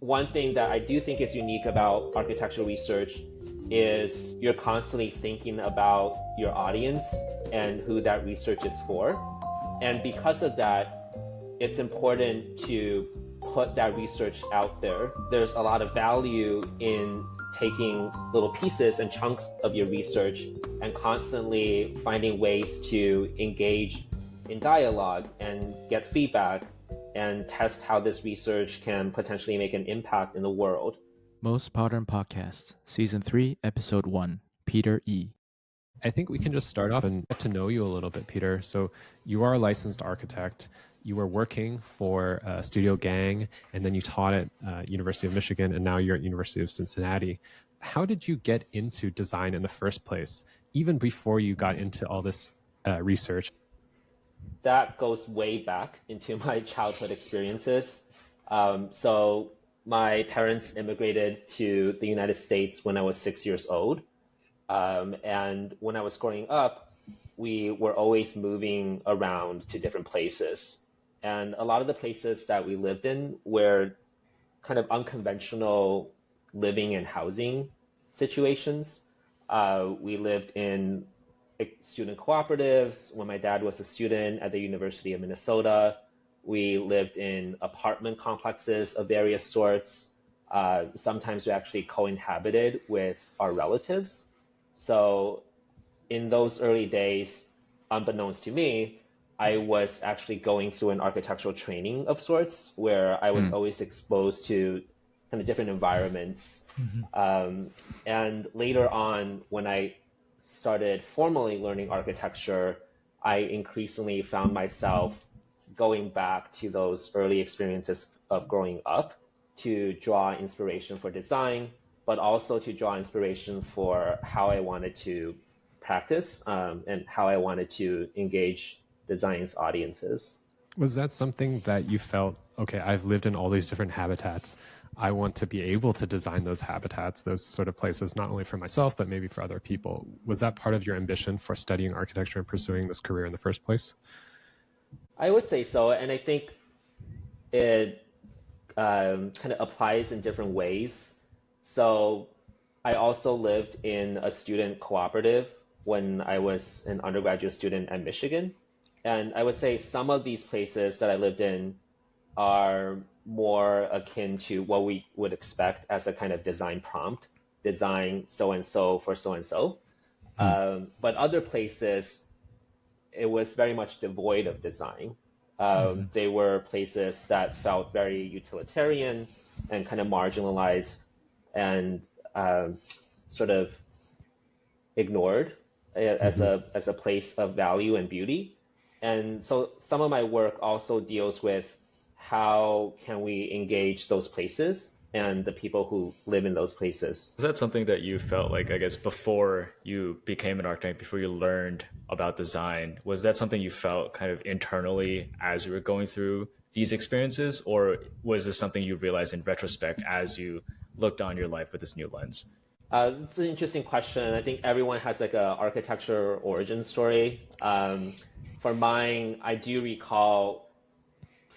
one thing that I do think is unique about architectural research is you're constantly thinking about your audience and who that research is for. And because of that, it's important to put that research out there. There's a lot of value in taking little pieces and chunks of your research and constantly finding ways to engage in dialogue and get feedback and test how this research can potentially make an impact in the world. Most Podern Podcast, Season 3, Episode 1, Peter E. I think we can just start off and get to know you a little bit, Peter. So you are a licensed architect. You were working for Studio Gang, and then you taught at University of Michigan, and now you're at University of Cincinnati. How did you get into design in the first place, even before you got into all this research? That goes way back into my childhood experiences. So my parents immigrated to the United States when I was 6 years old. And when I was growing up, we were always moving around to different places. And a lot of the places that we lived in were kind of unconventional living and housing situations. We lived in student cooperatives when my dad was a student at the University of Minnesota. We lived in apartment complexes of various sorts. Sometimes we actually co-inhabited with our relatives. So in those early days, unbeknownst to me, I was actually going through an architectural training of sorts where I was always exposed to kind of different environments. And later on, when I started formally learning architecture, I increasingly found myself going back to those early experiences of growing up to draw inspiration for design, but also to draw inspiration for how I wanted to practice and how I wanted to engage design's audiences. Was that something that you felt, okay, I've lived in all these different habitats. I want to be able to design those habitats, those sort of places, not only for myself, but maybe for other people. Was that part of your ambition for studying architecture and pursuing this career in the first place? I would say so. And I think it kind of applies in different ways. So I also lived in a student cooperative when I was an undergraduate student at Michigan. And I would say some of these places that I lived in are more akin to what we would expect as a kind of design prompt, design so-and-so for so-and-so. But other places, it was very much devoid of design. They were places that felt very utilitarian and kind of marginalized and sort of ignored as a place of value and beauty. And so some of my work also deals with how can we engage those places and the people who live in those places. Was that something that you felt like, I guess, before you became an architect, before you learned about design, was that something you felt kind of internally as you were going through these experiences? Or was this something you realized in retrospect as you looked on your life with this new lens? It's an interesting question. I think everyone has like a architecture origin story. For mine, I do recall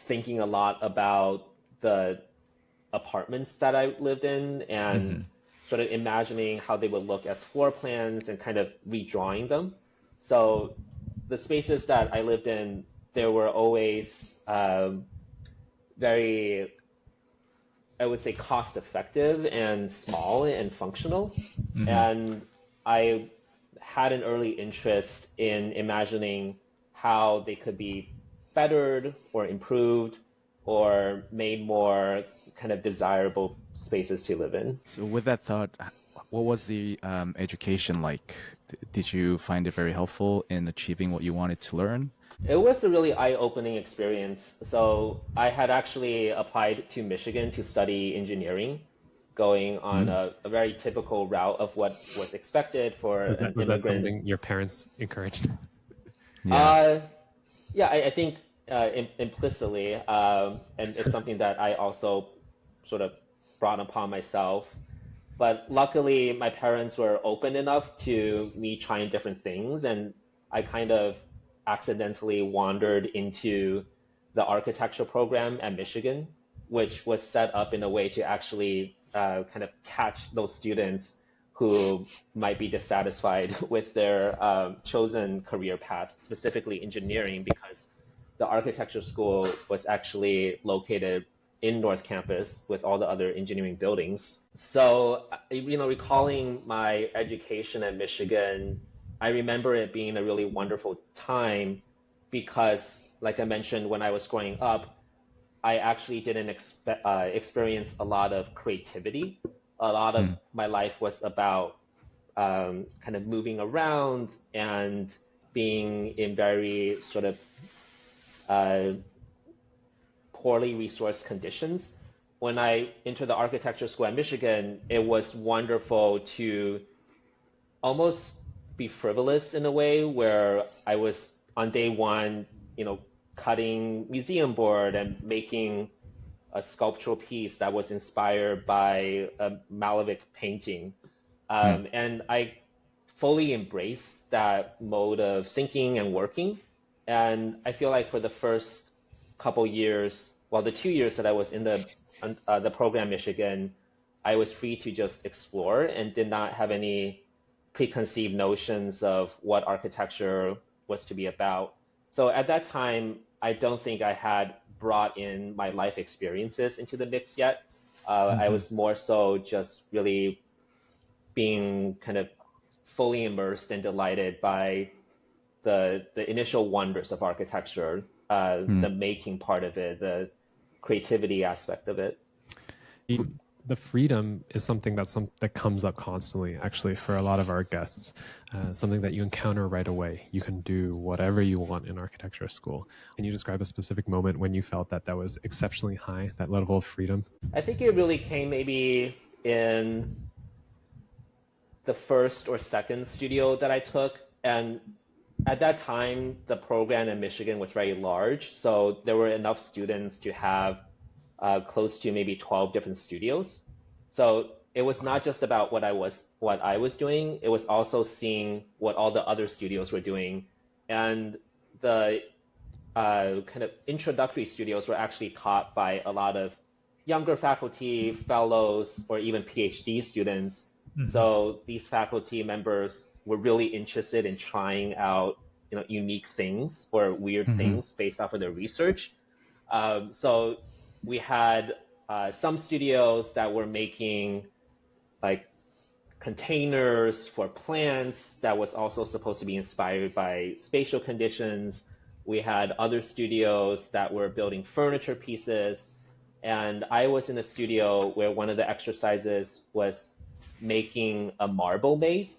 thinking a lot about the apartments that I lived in and sort of imagining how they would look as floor plans and kind of redrawing them. So the spaces that I lived in, there were always very, I would say, cost effective and small and functional. And I had an early interest in imagining how they could be bettered or improved or made more kind of desirable spaces to live in. So with that thought, what was the education like? Did you find it very helpful in achieving what you wanted to learn? It was a really eye-opening experience. So I had actually applied to Michigan to study engineering, going on a very typical route of what was expected for an immigrant. Was that something your parents encouraged? Yeah, I think implicitly, and it's something that I also sort of brought upon myself. But luckily, my parents were open enough to me trying different things, and I kind of accidentally wandered into the architecture program at Michigan. which was set up in a way to actually kind of catch those students who might be dissatisfied with their chosen career path, specifically engineering, because the architecture school was actually located in North Campus with all the other engineering buildings. So, recalling my education at Michigan, I remember it being a really wonderful time because, like I mentioned, when I was growing up, I actually didn't experience a lot of creativity. A lot of my life was about kind of moving around and being in very sort of uh, poorly resourced conditions. When I entered the architecture school at Michigan, it was wonderful to almost be frivolous in a way where I was on day one, cutting museum board and making a sculptural piece that was inspired by a Malevich painting. And I fully embraced that mode of thinking and working. And I feel like for the first couple years, well, the 2 years that I was in the program Michigan, I was free to just explore and did not have any preconceived notions of what architecture was to be about. So at that time, I don't think I had brought in my life experiences into the mix yet. I was more so just really being kind of fully immersed and delighted by the initial wonders of architecture, the making part of it, the creativity aspect of it. The freedom is something that comes up constantly, actually, for a lot of our guests. Something that you encounter right away. You can do whatever you want in architecture school. Can you describe a specific moment when you felt that was exceptionally high, that level of freedom? I think it really came maybe in the first or second studio that I took. And at that time, the program in Michigan was very large. So there were enough students to have close to maybe 12 different studios. So it was not just about what I was doing. It was also seeing what all the other studios were doing. And the kind of introductory studios were actually taught by a lot of younger faculty, fellows, or even PhD students. So these faculty members were really interested in trying out, unique things or weird things based off of their research. So we had some studios that were making like containers for plants that was also supposed to be inspired by spatial conditions. We had other studios that were building furniture pieces. And I was in a studio where one of the exercises was making a marble maze.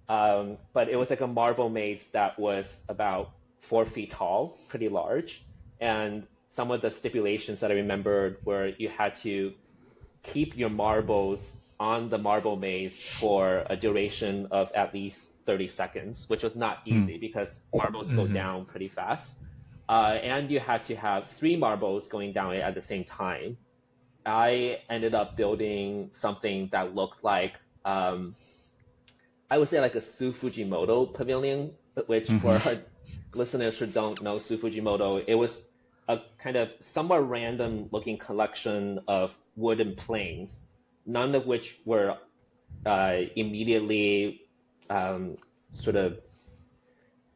But it was like a marble maze that was about 4 feet tall, pretty large. And some of the stipulations that I remembered were you had to keep your marbles on the marble maze for a duration of at least 30 seconds, which was not easy because marbles go down pretty fast. And you had to have 3 marbles going down at the same time. I ended up building something that looked like, I would say like a Su Fujimoto pavilion, which for our listeners who don't know Su Fujimoto, it was a kind of somewhat random looking collection of wooden planes, none of which were immediately sort of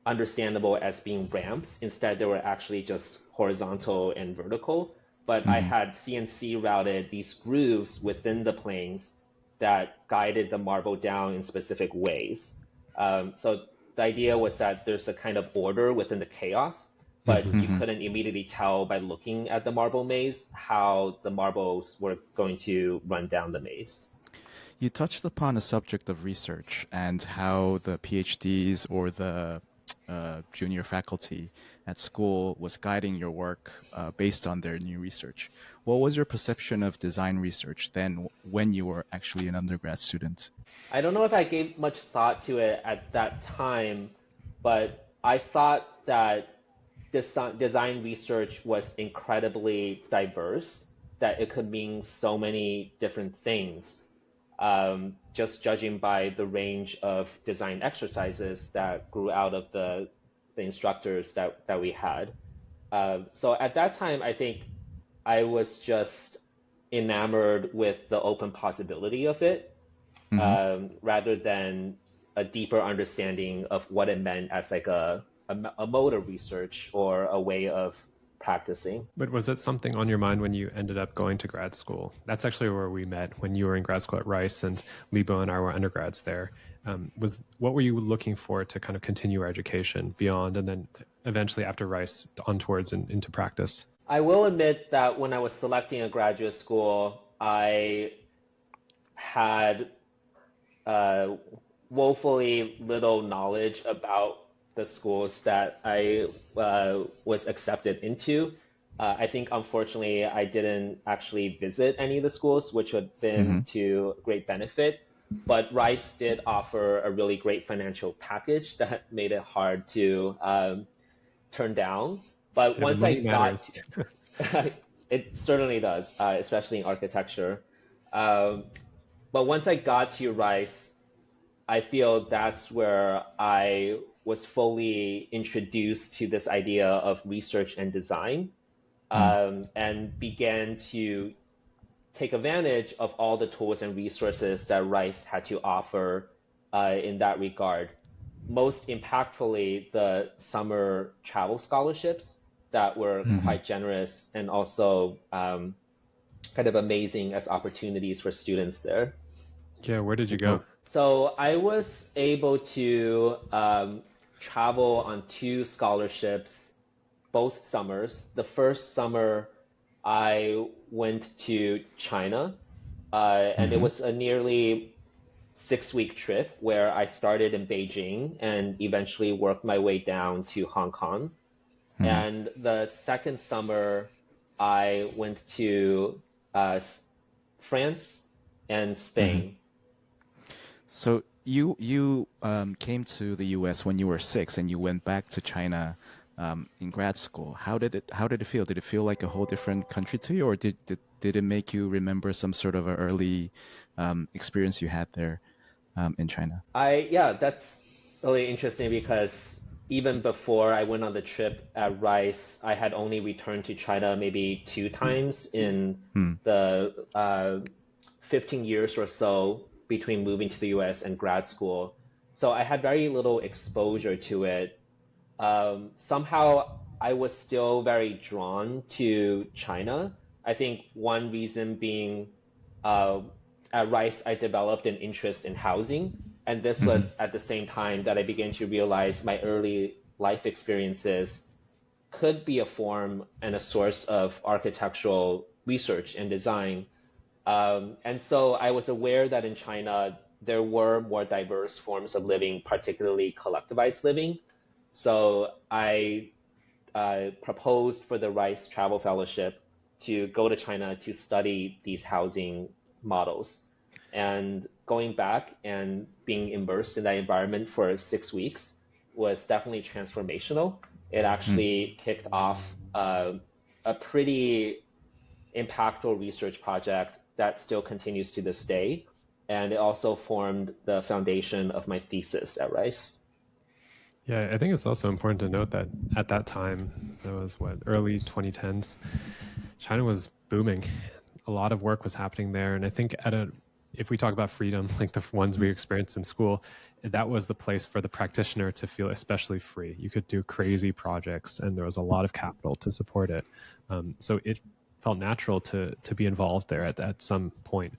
understandable as being ramps. Instead, they were actually just horizontal and vertical. But I had CNC routed these grooves within the planes that guided the marble down in specific ways. So the idea was that there's a kind of order within the chaos, but you couldn't immediately tell by looking at the marble maze how the marbles were going to run down the maze. You touched upon a subject of research and how the PhDs or the junior faculty at school was guiding your work based on their new research. What was your perception of design research then when you were actually an undergrad student? I don't know if I gave much thought to it at that time, but I thought that design research was incredibly diverse, that it could mean so many different things. Just judging by the range of design exercises that grew out of the instructors that we had. So at that time, I think I was just enamored with the open possibility of it, Hmm. rather than a deeper understanding of what it meant as like a mode of research or a way of practicing. But was it something on your mind when you ended up going to grad school? That's actually where we met when you were in grad school at Rice, and Lebo and I were undergrads there. Was what were you looking for to kind of continue your education beyond, and then eventually after Rice on towards and into practice? I will admit that when I was selecting a graduate school, I had uh, woefully little knowledge about the schools that I was accepted into. I think, unfortunately, I didn't actually visit any of the schools, which would have been Hmm. to great benefit. But Rice did offer a really great financial package that made it hard to turn down. But Yeah, the once I money got matters. it certainly does, especially in architecture. Um, but once I got to Rice, I feel that's where I was fully introduced to this idea of research and design, and began to take advantage of all the tools and resources that Rice had to offer in that regard. Most impactfully, the summer travel scholarships that were Hmm. quite generous and also kind of amazing as opportunities for students there. Yeah, where did you Oh, go? So I was able to travel on two scholarships both summers. The first summer, I went to China, and it hmm. was a nearly 6 week trip where I started in Beijing and eventually worked my way down to Hong Kong. Hmm. And the second summer, I went to uh, France and Hmm. Spain. So you came to the U.S. when you were 6, and you went back to China in grad school. How did it feel? Did it feel like a whole different country to you, or did it make you remember some sort of an early experience you had there in China? Yeah, that's really interesting because even before I went on the trip at Rice, I had only returned to China maybe two times in Hmm. the 15 years or so between moving to the US and grad school. So I had very little exposure to it. Somehow I was still very drawn to China. I think one reason being uh, at Rice, I developed an interest in housing. And this Hmm. was at the same time that I began to realize my early life experiences could be a form and a source of architectural research and design. And so I was aware that in China, there were more diverse forms of living, particularly collectivized living. So I proposed for the Rice Travel Fellowship to go to China to study these housing models. And going back and being immersed in that environment for 6 weeks was definitely transformational. It Hmm. actually kicked off a pretty impactful research project that still continues to this day. And it also formed the foundation of my thesis at Rice. Yeah, I think it's also important to note that at that time, that was what, early 2010s, China was booming. A lot of work was happening there. And I think if we talk about freedom, like the ones we experienced in school, that was the place for the practitioner to feel especially free. You could do crazy projects and there was a lot of capital to support it. So it felt natural to be involved there at some point.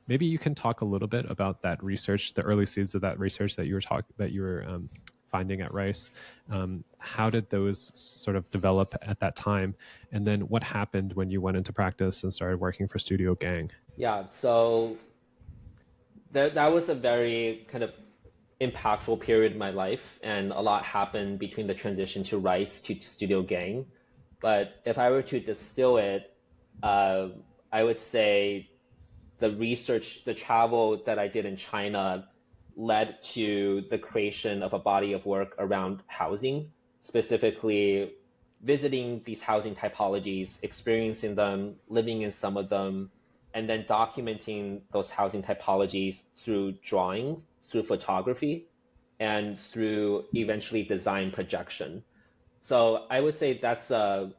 Maybe you can talk a little bit about that research, the early seeds of that research that you were finding at Rice. How did those sort of develop at that time? And then what happened when you went into practice and started working for Studio Gang? Yeah, so that was a very kind of impactful period in my life, and a lot happened between the transition to Rice to Studio Gang. But if I were to distill it, uh, I would say the research, the travel that I did in China led to the creation of a body of work around housing, specifically visiting these housing typologies, experiencing them, living in some of them, and then documenting those housing typologies through drawing, through photography, and through eventually design projection. So I would say that's an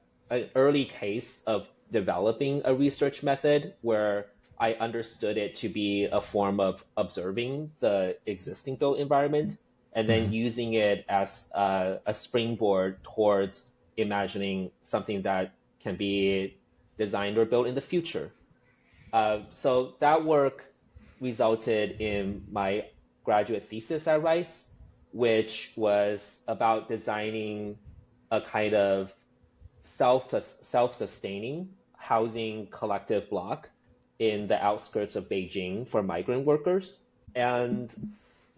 early case of developing a research method where I understood it to be a form of observing the existing built environment and then using it as a springboard towards imagining something that can be designed or built in the future. So that work resulted in my graduate thesis at Rice, which was about designing a kind of self-sustaining housing collective block in the outskirts of Beijing for migrant workers. And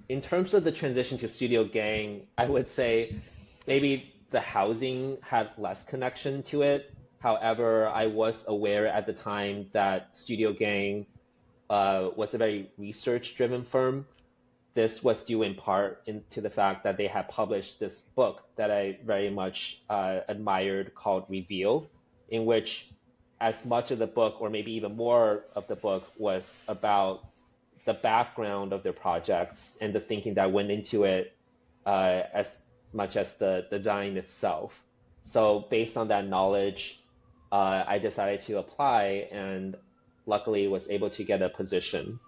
in terms of the transition to Studio Gang, I would say maybe the housing had less connection to it. However, I was aware at the time that Studio Gang was a very research-driven firm. This was due in part to the fact that they had published this book that I very much admired called Reveal, in which as much of the book, or maybe even more of the book, was about the background of their projects and the thinking that went into it as much as the design itself. So based on that knowledge, I decided to apply and luckily was able to get a position.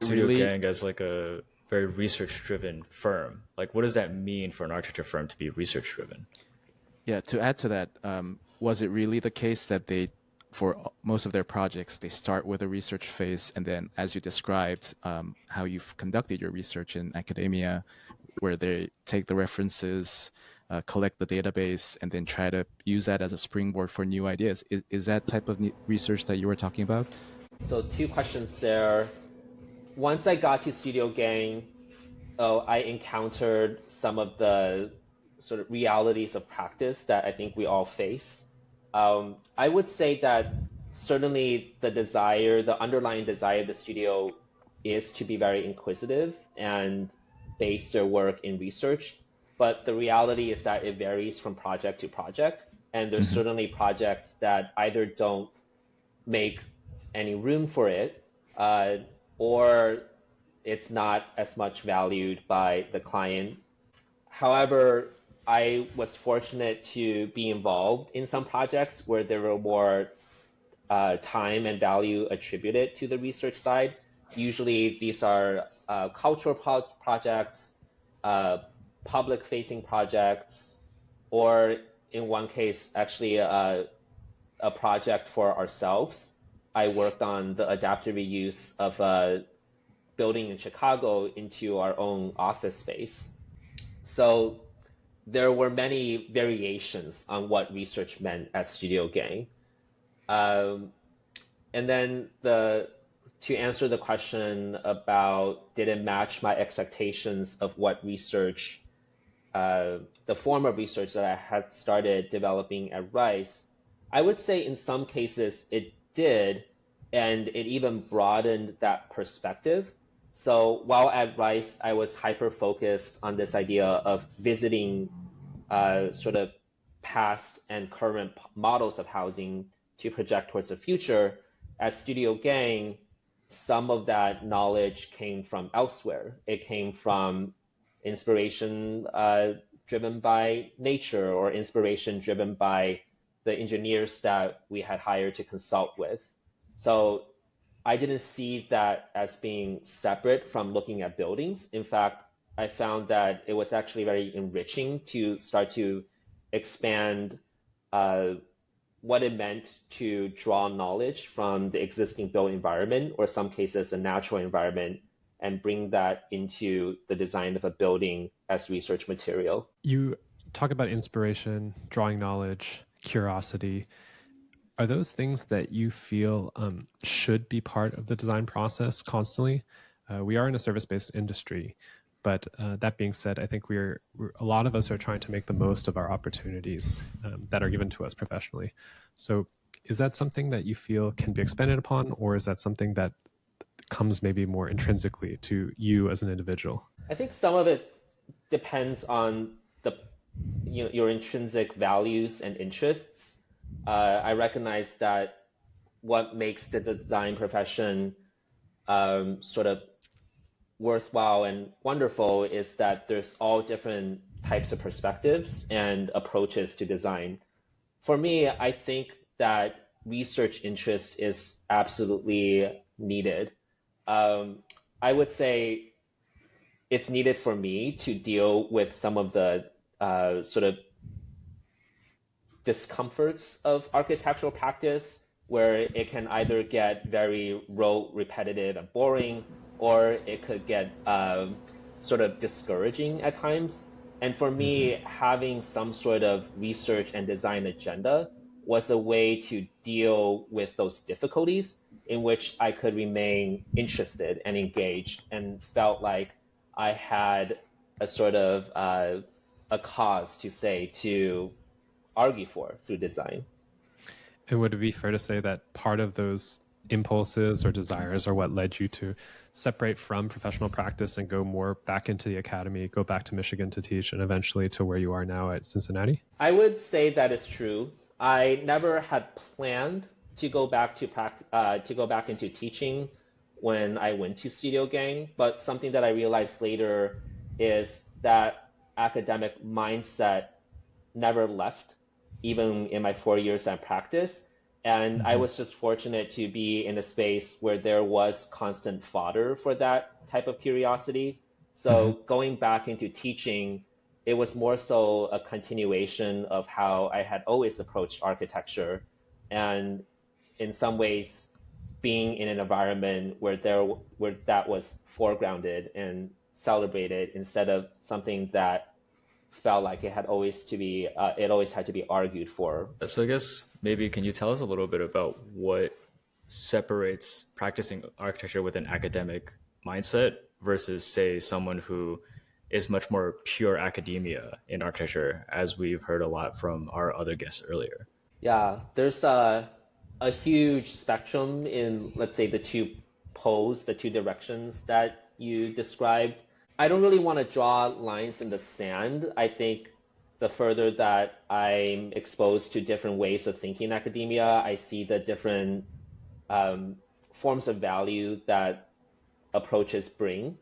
Studio Gang as like a very research-driven firm. Like, what does that mean for an architecture firm to be research-driven? Yeah, to add to that, was it really the case that they, for most of their projects, they start with a research phase, and then, as you described, how you've conducted your research in academia, where they take the references, collect the database, and then try to use that as a springboard for new ideas? Is that type of research that you were talking about? So 2 questions there. Once I got to Studio Gang, I encountered some of the sort of realities of practice that I think we all face. I would say that certainly the underlying desire of the studio is to be very inquisitive and base their work in research. But the reality is that it varies from project to project. And there's certainly projects that either don't make any room for it, or it's not as much valued by the client. However, I was fortunate to be involved in some projects where there were more time and value attributed to the research side. Usually these are cultural projects, public-facing projects, or in one case, actually a project for ourselves. I worked on the adaptive reuse of a building in Chicago into our own office space. So there were many variations on what research meant at Studio Gang. And then to answer the question about did it match my expectations of what research, the form of research that I had started developing at Rice, I would say in some cases it did, and it even broadened that perspective. So while at Rice, I was hyper-focused on this idea of visiting sort of past and current models of housing to project towards the future. At Studio Gang, some of that knowledge came from elsewhere. It came from inspiration driven by nature, or inspiration driven by the engineers that we had hired to consult with. So I didn't see that as being separate from looking at buildings. In fact, I found that it was actually very enriching to start to expand what it meant to draw knowledge from the existing built environment, or some cases a natural environment, and bring that into the design of a building as research material. You talk about inspiration, drawing knowledge, curiosity. Are those things that you feel should be part of the design process constantly? We are in a service-based industry, but that being said, I think a lot of us are trying to make the most of our opportunities that are given to us professionally. So is that something that you feel can be expanded upon, or is that something that comes maybe more intrinsically to you as an individual? I think some of it depends on your intrinsic values and interests. I recognize that what makes the design profession sort of worthwhile and wonderful is that there's all different types of perspectives and approaches to design. For me, I think that research interest is absolutely needed. I would say it's needed for me to deal with some of the sort of discomforts of architectural practice, where it can either get very rote, repetitive, and boring, or it could get sort of discouraging at times. And for me, having some sort of research and design agenda was a way to deal with those difficulties in which I could remain interested and engaged and felt like I had a sort of a cause to say to argue for through design. And would it be fair to say that part of those impulses or desires are what led you to separate from professional practice and go more back into the academy, go back to Michigan to teach, and eventually to where you are now at Cincinnati? I would say that is true. I never had planned to go back into teaching when I went to Studio Gang, but something that I realized later is that academic mindset never left, even in my 4 years at practice. And I was just fortunate to be in a space where there was constant fodder for that type of curiosity. So going back into teaching, it was more so a continuation of how I had always approached architecture. And in some ways, being in an environment where that was foregrounded and celebrated instead of something that felt like it always had to be argued for. So I guess maybe can you tell us a little bit about what separates practicing architecture with an academic mindset versus, say, someone who is much more pure academia in architecture, as we've heard a lot from our other guests earlier? Yeah, there's a huge spectrum in, let's say, the two poles, the two directions that you described. I don't really want to draw lines in the sand. I think the further that I'm exposed to different ways of thinking in academia, I see the different forms of value that approaches bring.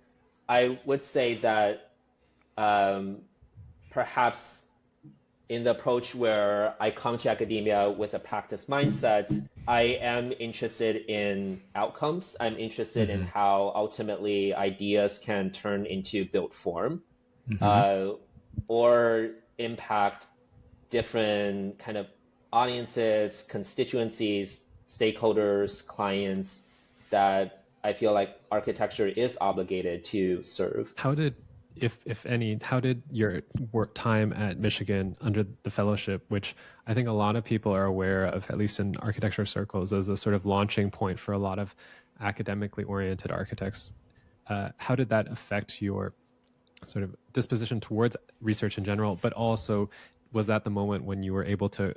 I would say that perhaps in the approach where I come to academia with a practice mindset, I am interested in outcomes. I'm interested in how ultimately ideas can turn into built form or impact different kind of audiences, constituencies, stakeholders, clients that I feel like architecture is obligated to serve. How did, if any, how did your work time at Michigan under the fellowship, which I think a lot of people are aware of, at least in architecture circles, as a sort of launching point for a lot of academically oriented architects, how did that affect your sort of disposition towards research in general, but also was that the moment when you were able to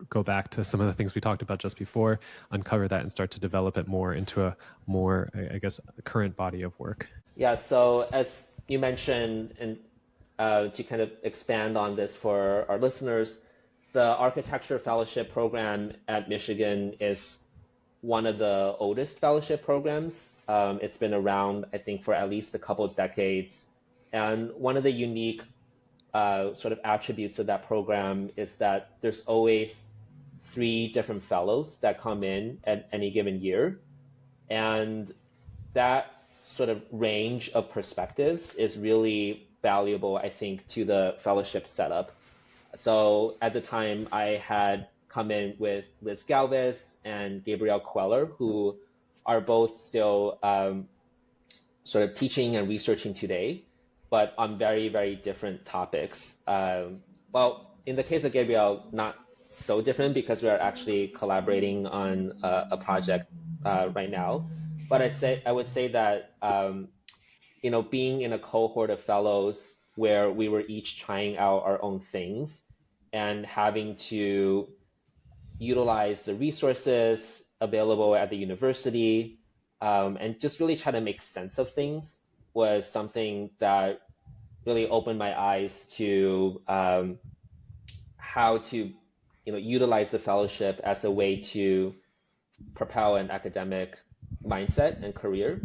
go back to some of the things we talked about just before, uncover that and start to develop it more into a more, I guess, current body of work? Yeah, so as you mentioned, and to kind of expand on this for our listeners, the Architecture Fellowship Program at Michigan is one of the oldest fellowship programs. It's been around, I think, for at least a couple of decades. And one of the unique sort of attributes of that program is that there's always 3 different fellows that come in at any given year. And that sort of range of perspectives is really valuable, I think, to the fellowship setup. So at the time, I had come in with Liz Galvez and Gabrielle Queller, who are both still sort of teaching and researching today, but on very, very different topics. Well, in the case of Gabrielle, not so different because we are actually collaborating on a project right now. But I would say that being in a cohort of fellows where we were each trying out our own things and having to utilize the resources available at the university and just really try to make sense of things was something that really opened my eyes to how to utilize the fellowship as a way to propel an academic mindset and career.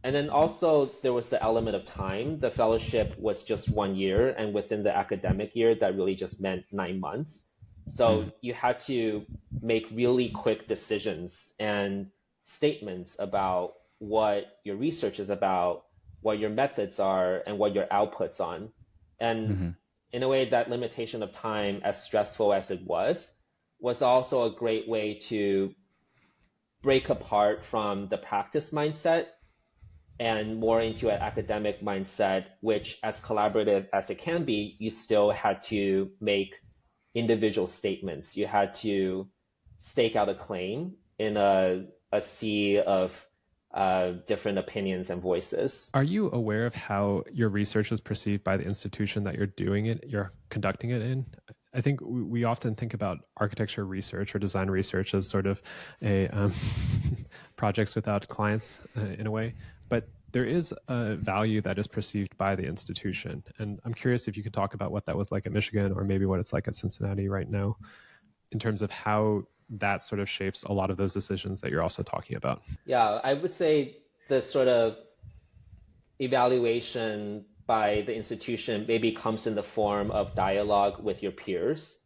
And then also there was the element of time. The fellowship was just 1 year, and within the academic year, that really just meant 9 months. So you had to make really quick decisions and statements about what your research is about, what your methods are, and what your outputs on. And in a way, that limitation of time, as stressful as it was also a great way to break apart from the practice mindset and more into an academic mindset, which, as collaborative as it can be, you still had to make individual statements. You had to stake out a claim in a sea of different opinions and voices. Are you aware of how your research is perceived by the institution that you're conducting it in? I think we often think about architecture research or design research as sort of a projects without clients in a way, but there is a value that is perceived by the institution. And I'm curious if you could talk about what that was like at Michigan, or maybe what it's like at Cincinnati right now, in terms of how that sort of shapes a lot of those decisions that you're also talking about. Yeah, I would say the sort of evaluation by the institution maybe comes in the form of dialogue with your peers.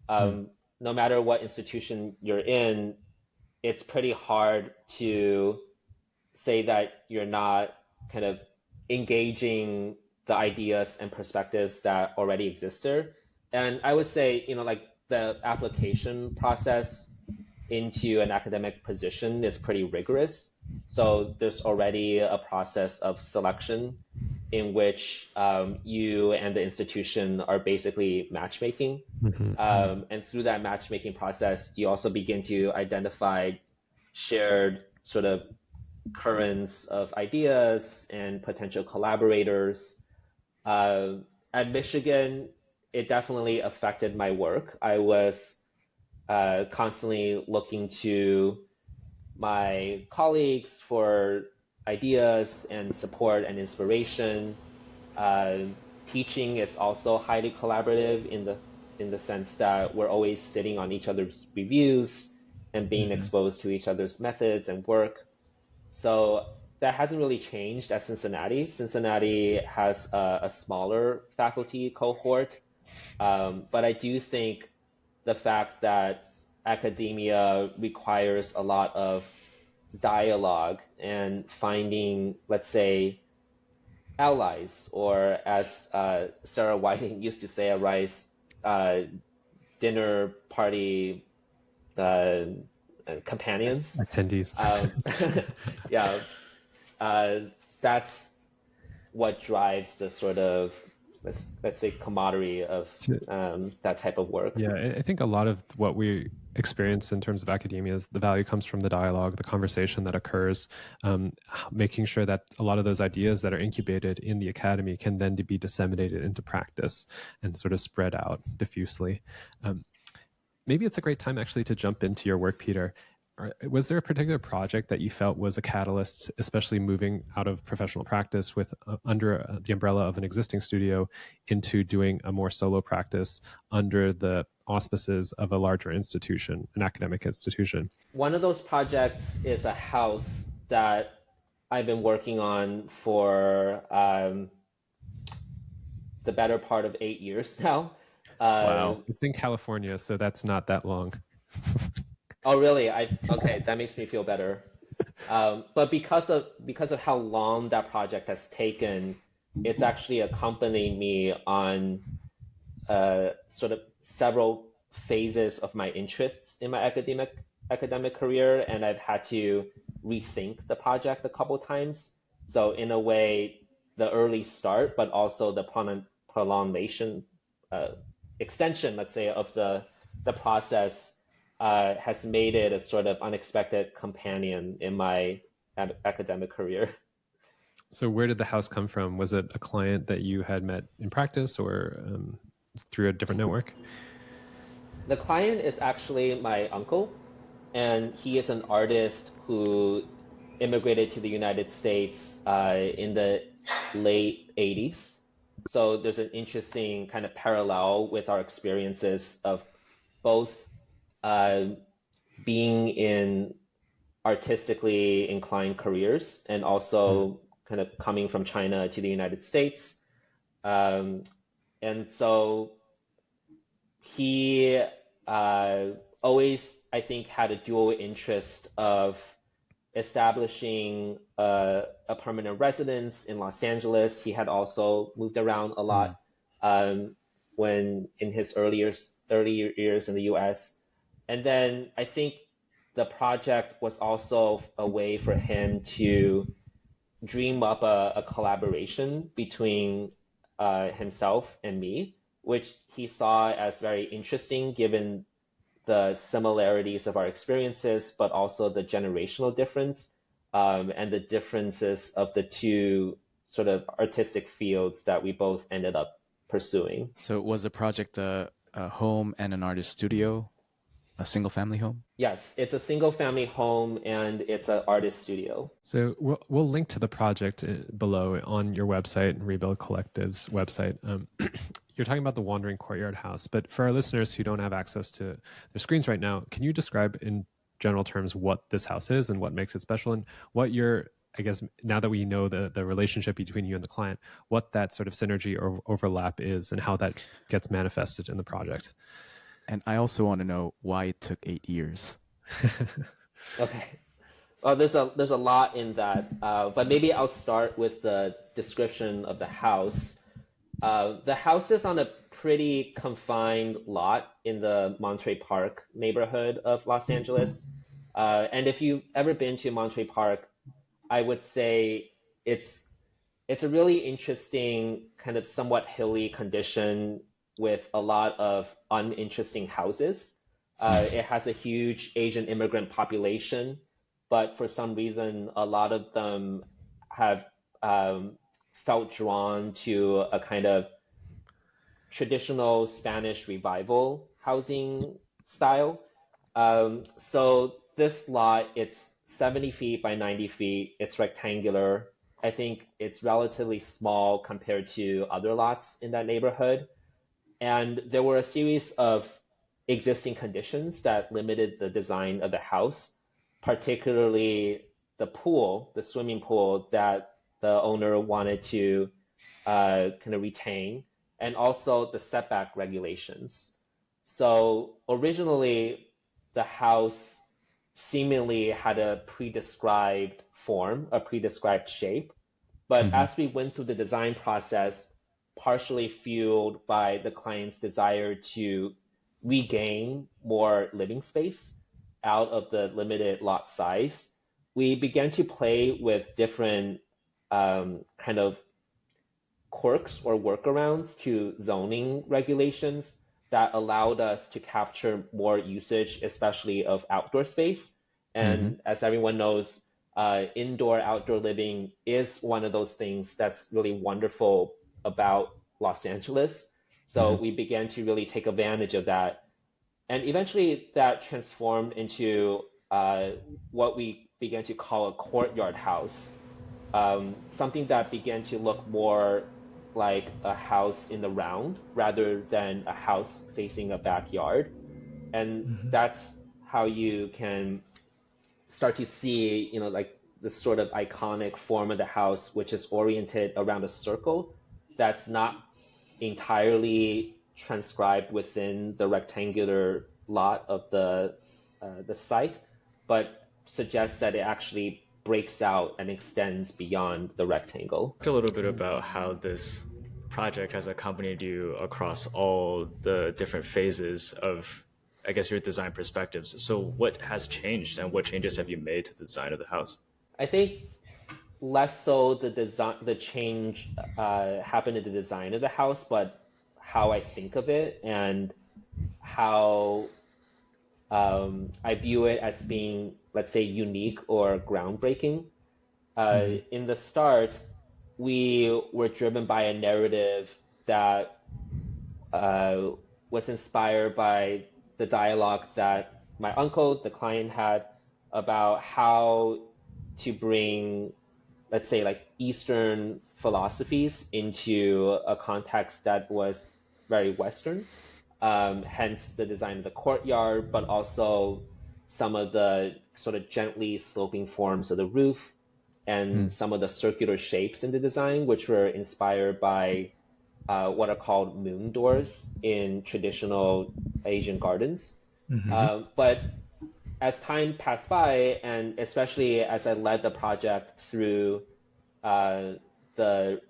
No matter what institution you're in, it's pretty hard to say that you're not kind of engaging the ideas and perspectives that already exist there. And I would say, like the application process into an academic position is pretty rigorous. So there's already a process of selection in which you and the institution are basically matchmaking. And through that matchmaking process, you also begin to identify shared sort of currents of ideas and potential collaborators. At Michigan, it definitely affected my work. I was constantly looking to my colleagues for ideas and support and inspiration. Teaching is also highly collaborative in the sense that we're always sitting on each other's reviews and being exposed to each other's methods and work. So that hasn't really changed at Cincinnati. Cincinnati has a smaller faculty cohort, but I do think the fact that academia requires a lot of dialogue and finding, let's say, allies, or as Sarah Whiting used to say, a rice dinner party companions. Attendees. Yeah, that's what drives the sort of, let's say, camaraderie of that type of work. Yeah, I think a lot of what we experience in terms of academia is the value comes from the dialogue, the conversation that occurs, making sure that a lot of those ideas that are incubated in the academy can then be disseminated into practice and sort of spread out diffusely. Maybe it's a great time actually to jump into your work, Peter. Was there a particular project that you felt was a catalyst, especially moving out of professional practice with under the umbrella of an existing studio into doing a more solo practice under the auspices of a larger institution, an academic institution? One of those projects is a house that I've been working on for the better part of 8 years now. Wow. It's in California, so that's not that long. Oh, really? Okay, that makes me feel better. But because of how long that project has taken, it's actually accompanied me on sort of several phases of my interests in my academic career, and I've had to rethink the project a couple times. So in a way, the early start, but also the prolongation, extension, let's say, of the process has made it a sort of unexpected companion in my academic career. So where did the house come from? Was it a client that you had met in practice, or through a different network? The client is actually my uncle, and he is an artist who immigrated to the United States in the late 80s. So there's an interesting kind of parallel with our experiences of both being in artistically inclined careers and also kind of coming from China to the United States. And so he always, I think, had a dual interest of establishing a permanent residence in Los Angeles. He had also moved around a lot when in his earlier years in the U.S. And then I think the project was also a way for him to dream up a collaboration between himself and me, which he saw as very interesting given the similarities of our experiences, but also the generational difference and the differences of the two sort of artistic fields that we both ended up pursuing. So was the project a home and an artist studio, a single family home? Yes, it's a single family home and it's an artist studio. So we'll link to the project below on your website, Rebuild Collective's website. You're talking about the Wandering Courtyard House, but for our listeners who don't have access to their screens right now, can you describe in general terms what this house is and what makes it special, and what your, I guess, now that we know the relationship between you and the client, what that sort of synergy or overlap is and how that gets manifested in the project? And I also want to know why it took 8 years. Okay. Well, there's a lot in that, but maybe I'll start with the description of the house. The house is on a pretty confined lot in the Monterey Park neighborhood of Los Angeles. And if you've ever been to Monterey Park, I would say it's a really interesting kind of somewhat hilly condition with a lot of uninteresting houses. It has a huge Asian immigrant population, but for some reason, a lot of them have felt drawn to a kind of traditional Spanish revival housing style. So this lot, it's 70 feet by 90 feet. It's rectangular. I think it's relatively small compared to other lots in that neighborhood. And there were a series of existing conditions that limited the design of the house, particularly the pool, the swimming pool that the owner wanted to kind of retain, and also the setback regulations. So originally, the house seemingly had a pre-described form, a pre-described shape. But as we went through the design process, partially fueled by the client's desire to regain more living space out of the limited lot size, we began to play with different kind of quirks or workarounds to zoning regulations that allowed us to capture more usage, especially of outdoor space. And as everyone knows, indoor-outdoor living is one of those things that's really wonderful about Los Angeles. So we began to really take advantage of that. And eventually that transformed into what we began to call a courtyard house, something that began to look more like a house in the round rather than a house facing a backyard. And that's how you can start to see, like the sort of iconic form of the house, which is oriented around a circle that's not entirely transcribed within the rectangular lot of the site, but suggests that it actually breaks out and extends beyond the rectangle. Talk a little bit about how this project has accompanied you across all the different phases of, I guess, your design perspectives. So what has changed and what changes have you made to the design of the house? I think less so the change happened in the design of the house, but how I think of it and how I view it as being, let's say, unique or groundbreaking. In the start, we were driven by a narrative that was inspired by the dialogue that my uncle, the client, had about how to bring, let's say, like Eastern philosophies into a context that was very Western. Hence the design of the courtyard, but also some of the sort of gently sloping forms of the roof and some of the circular shapes in the design, which were inspired by what are called moon doors in traditional Asian gardens. But as time passed by, and especially as I led the project through the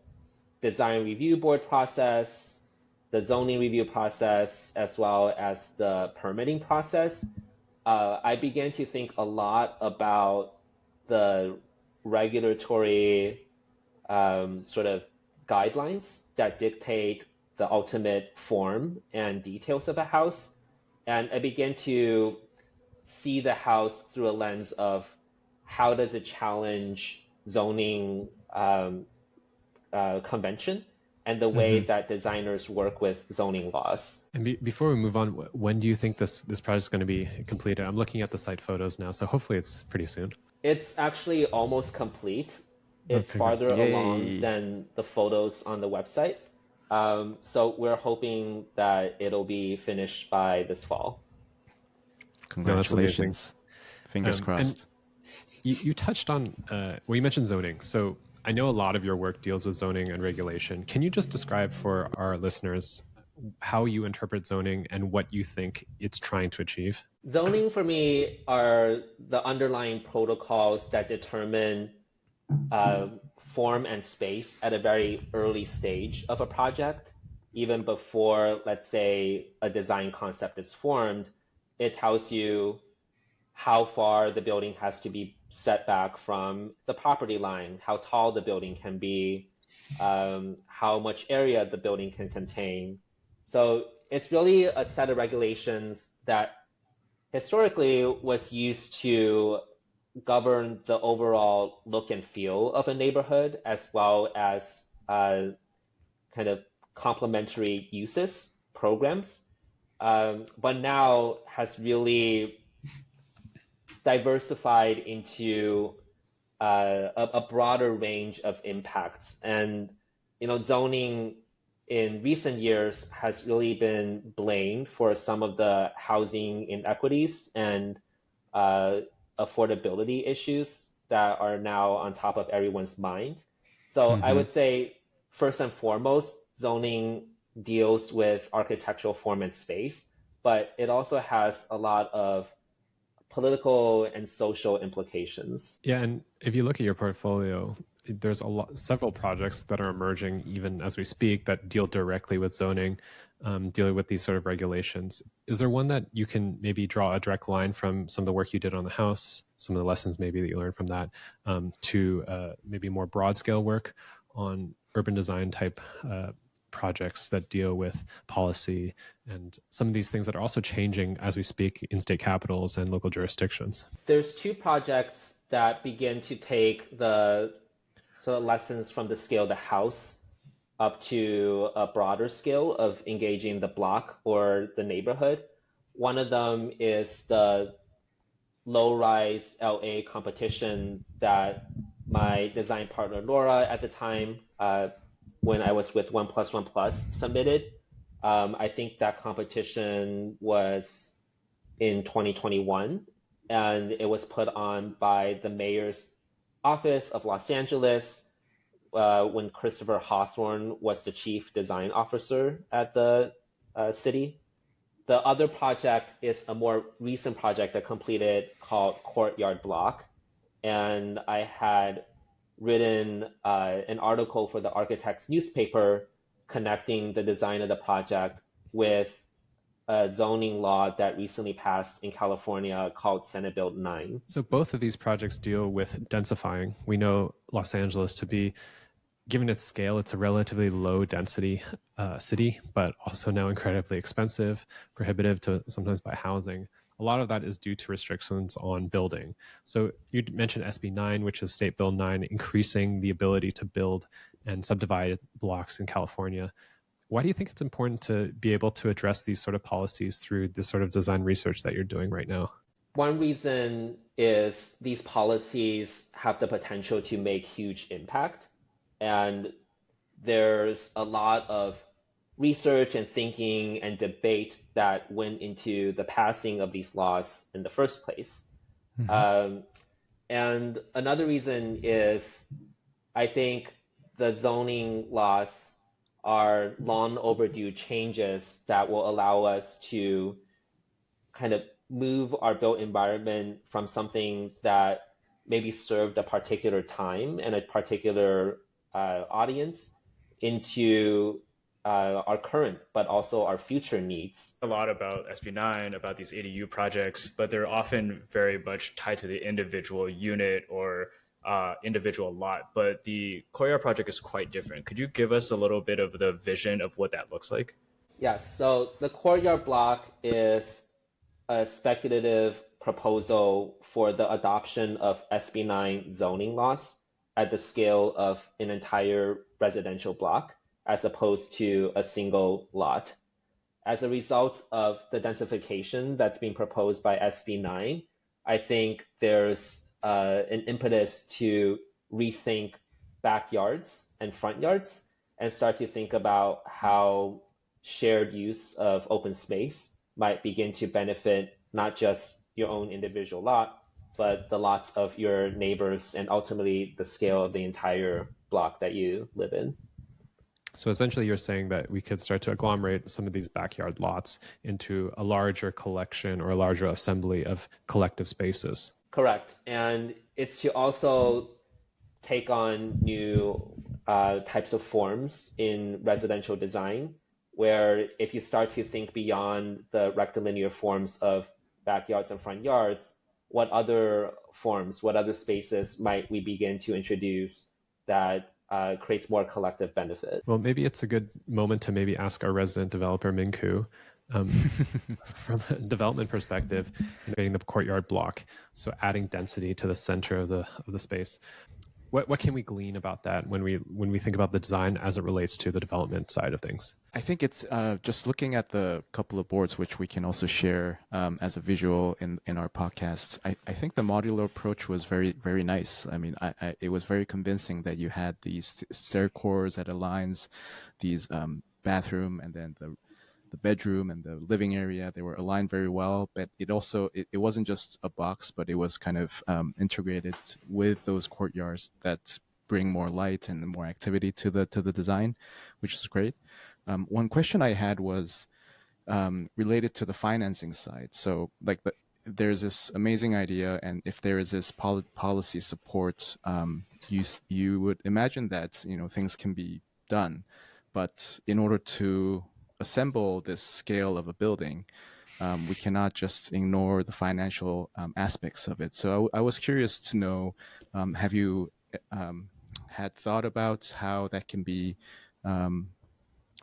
design review board process, the zoning review process, as well as the permitting process, I began to think a lot about the regulatory sort of guidelines that dictate the ultimate form and details of a house. And I began to see the house through a lens of how does it challenge zoning convention and the way that designers work with zoning laws. And before we move on, when do you think this project is going to be completed? I'm looking at the site photos now, so hopefully it's pretty soon. It's actually almost complete. It's farther along than the photos on the website. So we're hoping that it'll be finished by this fall. Congratulations. Fingers crossed. You touched on, you mentioned zoning. So I know a lot of your work deals with zoning and regulation. Can you just describe for our listeners how you interpret zoning and what you think it's trying to achieve? Zoning for me are the underlying protocols that determine form and space at a very early stage of a project. Even before, let's say, a design concept is formed, it tells you how far the building has to be set back from the property line, how tall the building can be, how much area the building can contain. So it's really a set of regulations that historically was used to govern the overall look and feel of a neighborhood, as well as kind of complementary uses, programs, but now has really diversified into a broader range of impacts. And zoning in recent years has really been blamed for some of the housing inequities and affordability issues that are now on top of everyone's mind. So I would say, first and foremost, zoning deals with architectural form and space, but it also has a lot of political and social implications. Yeah, and if you look at your portfolio, there's several projects that are emerging even as we speak that deal directly with zoning, dealing with these sort of regulations. Is there one that you can maybe draw a direct line from some of the work you did on the house, some of the lessons maybe that you learned from that, to maybe more broad scale work on urban design type projects that deal with policy and some of these things that are also changing as we speak in state capitals and local jurisdictions? There's two projects that begin to take the sort of lessons from the scale of the house up to a broader scale of engaging the block or the neighborhood. One of them is the low-rise LA competition that my design partner Laura at the time, when I was with 1+1+, submitted. I think that competition was in 2021, and it was put on by the mayor's office of Los Angeles when Christopher Hawthorne was the chief design officer at the city. The other project is a more recent project I completed called Courtyard Block, and I had written an article for the Architects newspaper connecting the design of the project with a zoning law that recently passed in California called Senate Bill 9. So both of these projects deal with densifying. We know Los Angeles to be, given its scale, it's a relatively low density city, but also now incredibly expensive, prohibitive to sometimes buy housing. A lot of that is due to restrictions on building. So you mentioned SB 9, which is State Bill 9, increasing the ability to build and subdivide blocks in California. Why do you think it's important to be able to address these sort of policies through this sort of design research that you're doing right now? One reason is these policies have the potential to make huge impact. And there's a lot of research and thinking and debate that went into the passing of these laws in the first place. And another reason is I think the zoning laws are long overdue changes that will allow us to kind of move our built environment from something that maybe served a particular time and a particular audience into our current, but also our future needs. A lot about SB9, about these ADU projects, but they're often very much tied to the individual unit or individual lot. But the Courtyard project is quite different. Could you give us a little bit of the vision of what that looks like? Yes, so the courtyard block is a speculative proposal for the adoption of SB9 zoning laws at the scale of an entire residential block, as opposed to a single lot. As a result of the densification that's being proposed by SB9, I think there's an impetus to rethink backyards and front yards and start to think about how shared use of open space might begin to benefit not just your own individual lot, but the lots of your neighbors and ultimately the scale of the entire block that you live in. So essentially, you're saying that we could start to agglomerate some of these backyard lots into a larger collection or a larger assembly of collective spaces. Correct. And it's to also take on new types of forms in residential design, where if you start to think beyond the rectilinear forms of backyards and front yards, what other forms, what other spaces might we begin to introduce that creates more collective benefit? Well, maybe it's a good moment to maybe ask our resident developer, Minku, from a development perspective, innovating the courtyard block, so adding density to the center of the space. What can we glean about that when we think about the design as it relates to the development side of things? I think it's just looking at the couple of boards, which we can also share as a visual in our podcast. I think the modular approach was very, very nice. I mean, it was very convincing that you had these stair cores that aligns these bathroom and then the bedroom and the living area. They were aligned very well, but it also it wasn't just a box, but it was kind of integrated with those courtyards that bring more light and more activity to the design, which is great. One question I had was related to the financing side. So like there's this amazing idea, and if there is this policy support, you would imagine that things can be done, but in order to assemble this scale of a building, we cannot just ignore the financial aspects of it. So I was curious to know, have you had thought about how that can be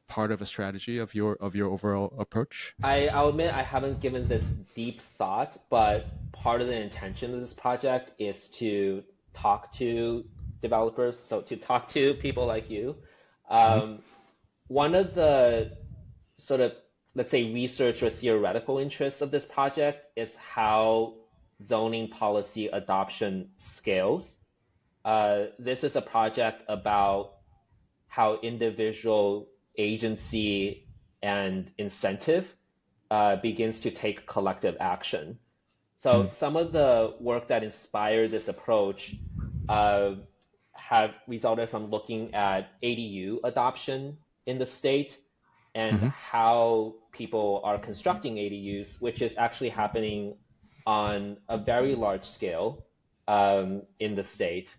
part of a strategy of your overall approach? I'll admit I haven't given this deep thought, but part of the intention of this project is to talk to developers, so to talk to people like you. One of the sort of, let's say, research or theoretical interests of this project is how zoning policy adoption scales. This is a project about how individual agency and incentive begins to take collective action. So some of the work that inspired this approach have resulted from looking at ADU adoption in the state and how people are constructing ADUs, which is actually happening on a very large scale in the state.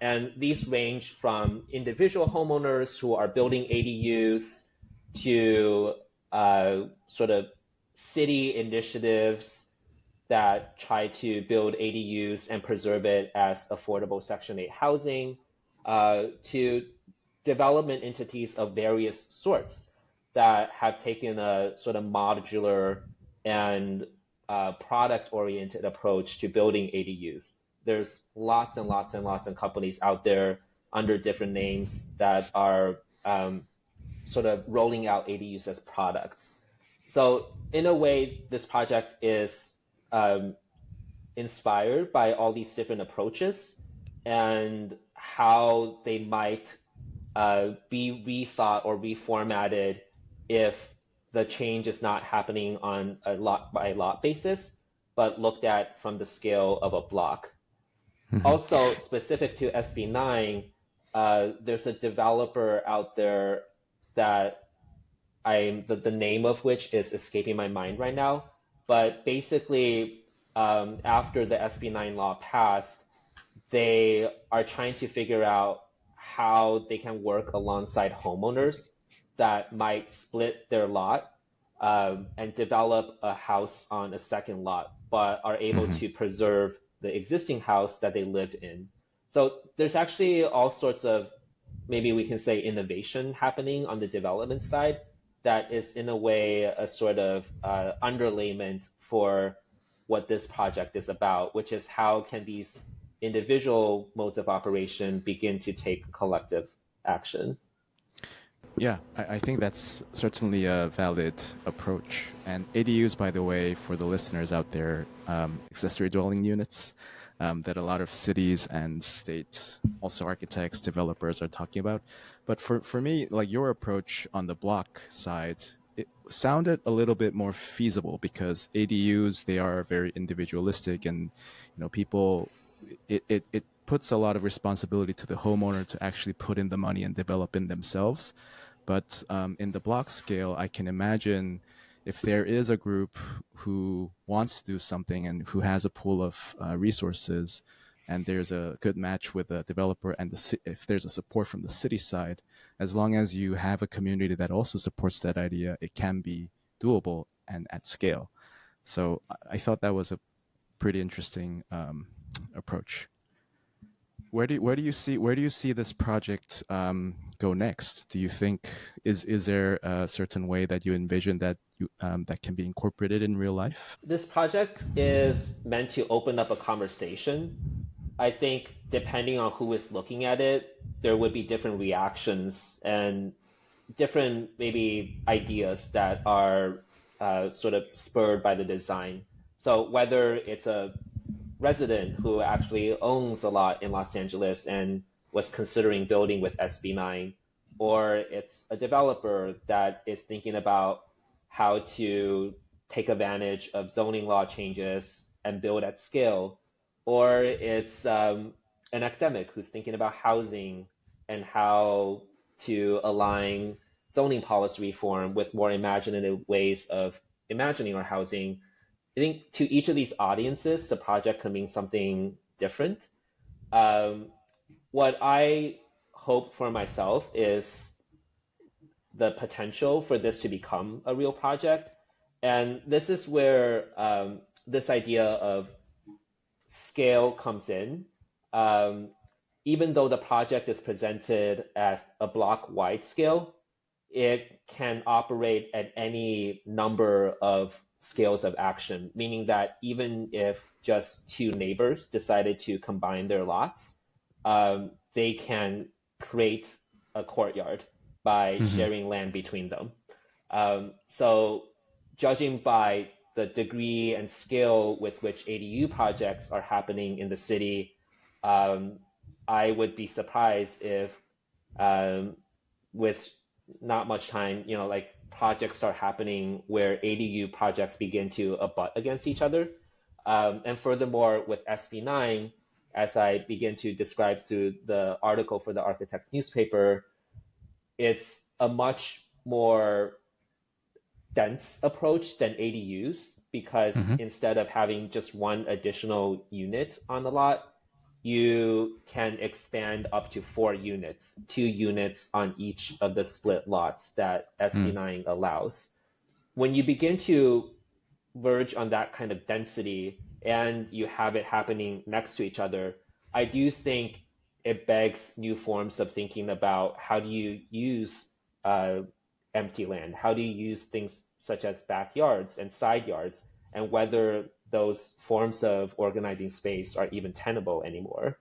And these range from individual homeowners who are building ADUs to sort of city initiatives that try to build ADUs and preserve it as affordable Section 8 housing, to development entities of various sorts that have taken a sort of modular and product-oriented approach to building ADUs. There's lots and lots and lots of companies out there under different names that are sort of rolling out ADUs as products. So in a way, this project is inspired by all these different approaches and how they might be rethought or reformatted if the change is not happening on a lot by lot basis, but looked at from the scale of a block. Also, specific to SB9, there's a developer out there that the name of which is escaping my mind right now, But basically, after the SB9 law passed, they are trying to figure out how they can work alongside homeowners that might split their lot and develop a house on a second lot, but are able Hmm. to preserve the existing house that they live in. So there's actually all sorts of, maybe we can say, innovation happening on the development side that is in a way a sort of underlayment for what this project is about, which is how can these individual modes of operation begin to take collective action. Yeah, I think that's certainly a valid approach. And ADUs, by the way, for the listeners out there, accessory dwelling units that a lot of cities and state, also architects, developers are talking about. But for me, like your approach on the block side, it sounded a little bit more feasible because ADUs, they are very individualistic and, people, it puts a lot of responsibility to the homeowner to actually put in the money and develop in themselves. But in the block scale, I can imagine if there is a group who wants to do something and who has a pool of resources, and there's a good match with a developer, and if there's a support from the city side, as long as you have a community that also supports that idea, it can be doable and at scale. So I thought that was a pretty interesting approach. Where do you see this project go next? Do you think is there a certain way that you envision that that can be incorporated in real life? This project is meant to open up a conversation. I think depending on who is looking at it, there would be different reactions and different maybe ideas that are sort of spurred by the design. So whether it's a resident who actually owns a lot in Los Angeles and was considering building with SB9, or it's a developer that is thinking about how to take advantage of zoning law changes and build at scale, or it's an academic who's thinking about housing and how to align zoning policy reform with more imaginative ways of imagining our housing. I think to each of these audiences, the project can mean something different. Um, what I hope for myself is the potential for this to become a real project. And this is where this idea of scale comes in. Um, Even though the project is presented as a block-wide scale, it can operate at any number of scales of action, meaning that even if just two neighbors decided to combine their lots, they can create a courtyard by Hmm. sharing land between them. So, judging by the degree and scale with which ADU projects are happening in the city, um, I would be surprised if um, with not much time, like projects start happening where ADU projects begin to abut against each other. And furthermore, with SB9, as I begin to describe through the article for the Architect's newspaper, it's a much more dense approach than ADUs because Hmm. instead of having just one additional unit on the lot, you can expand up to 4 units, 2 units on each of the split lots that SB9 allows. When you begin to verge on that kind of density and you have it happening next to each other, I do think it begs new forms of thinking about how do you use uh, empty land? How do you use things such as backyards and side yards, and whether those forms of organizing space are even tenable anymore?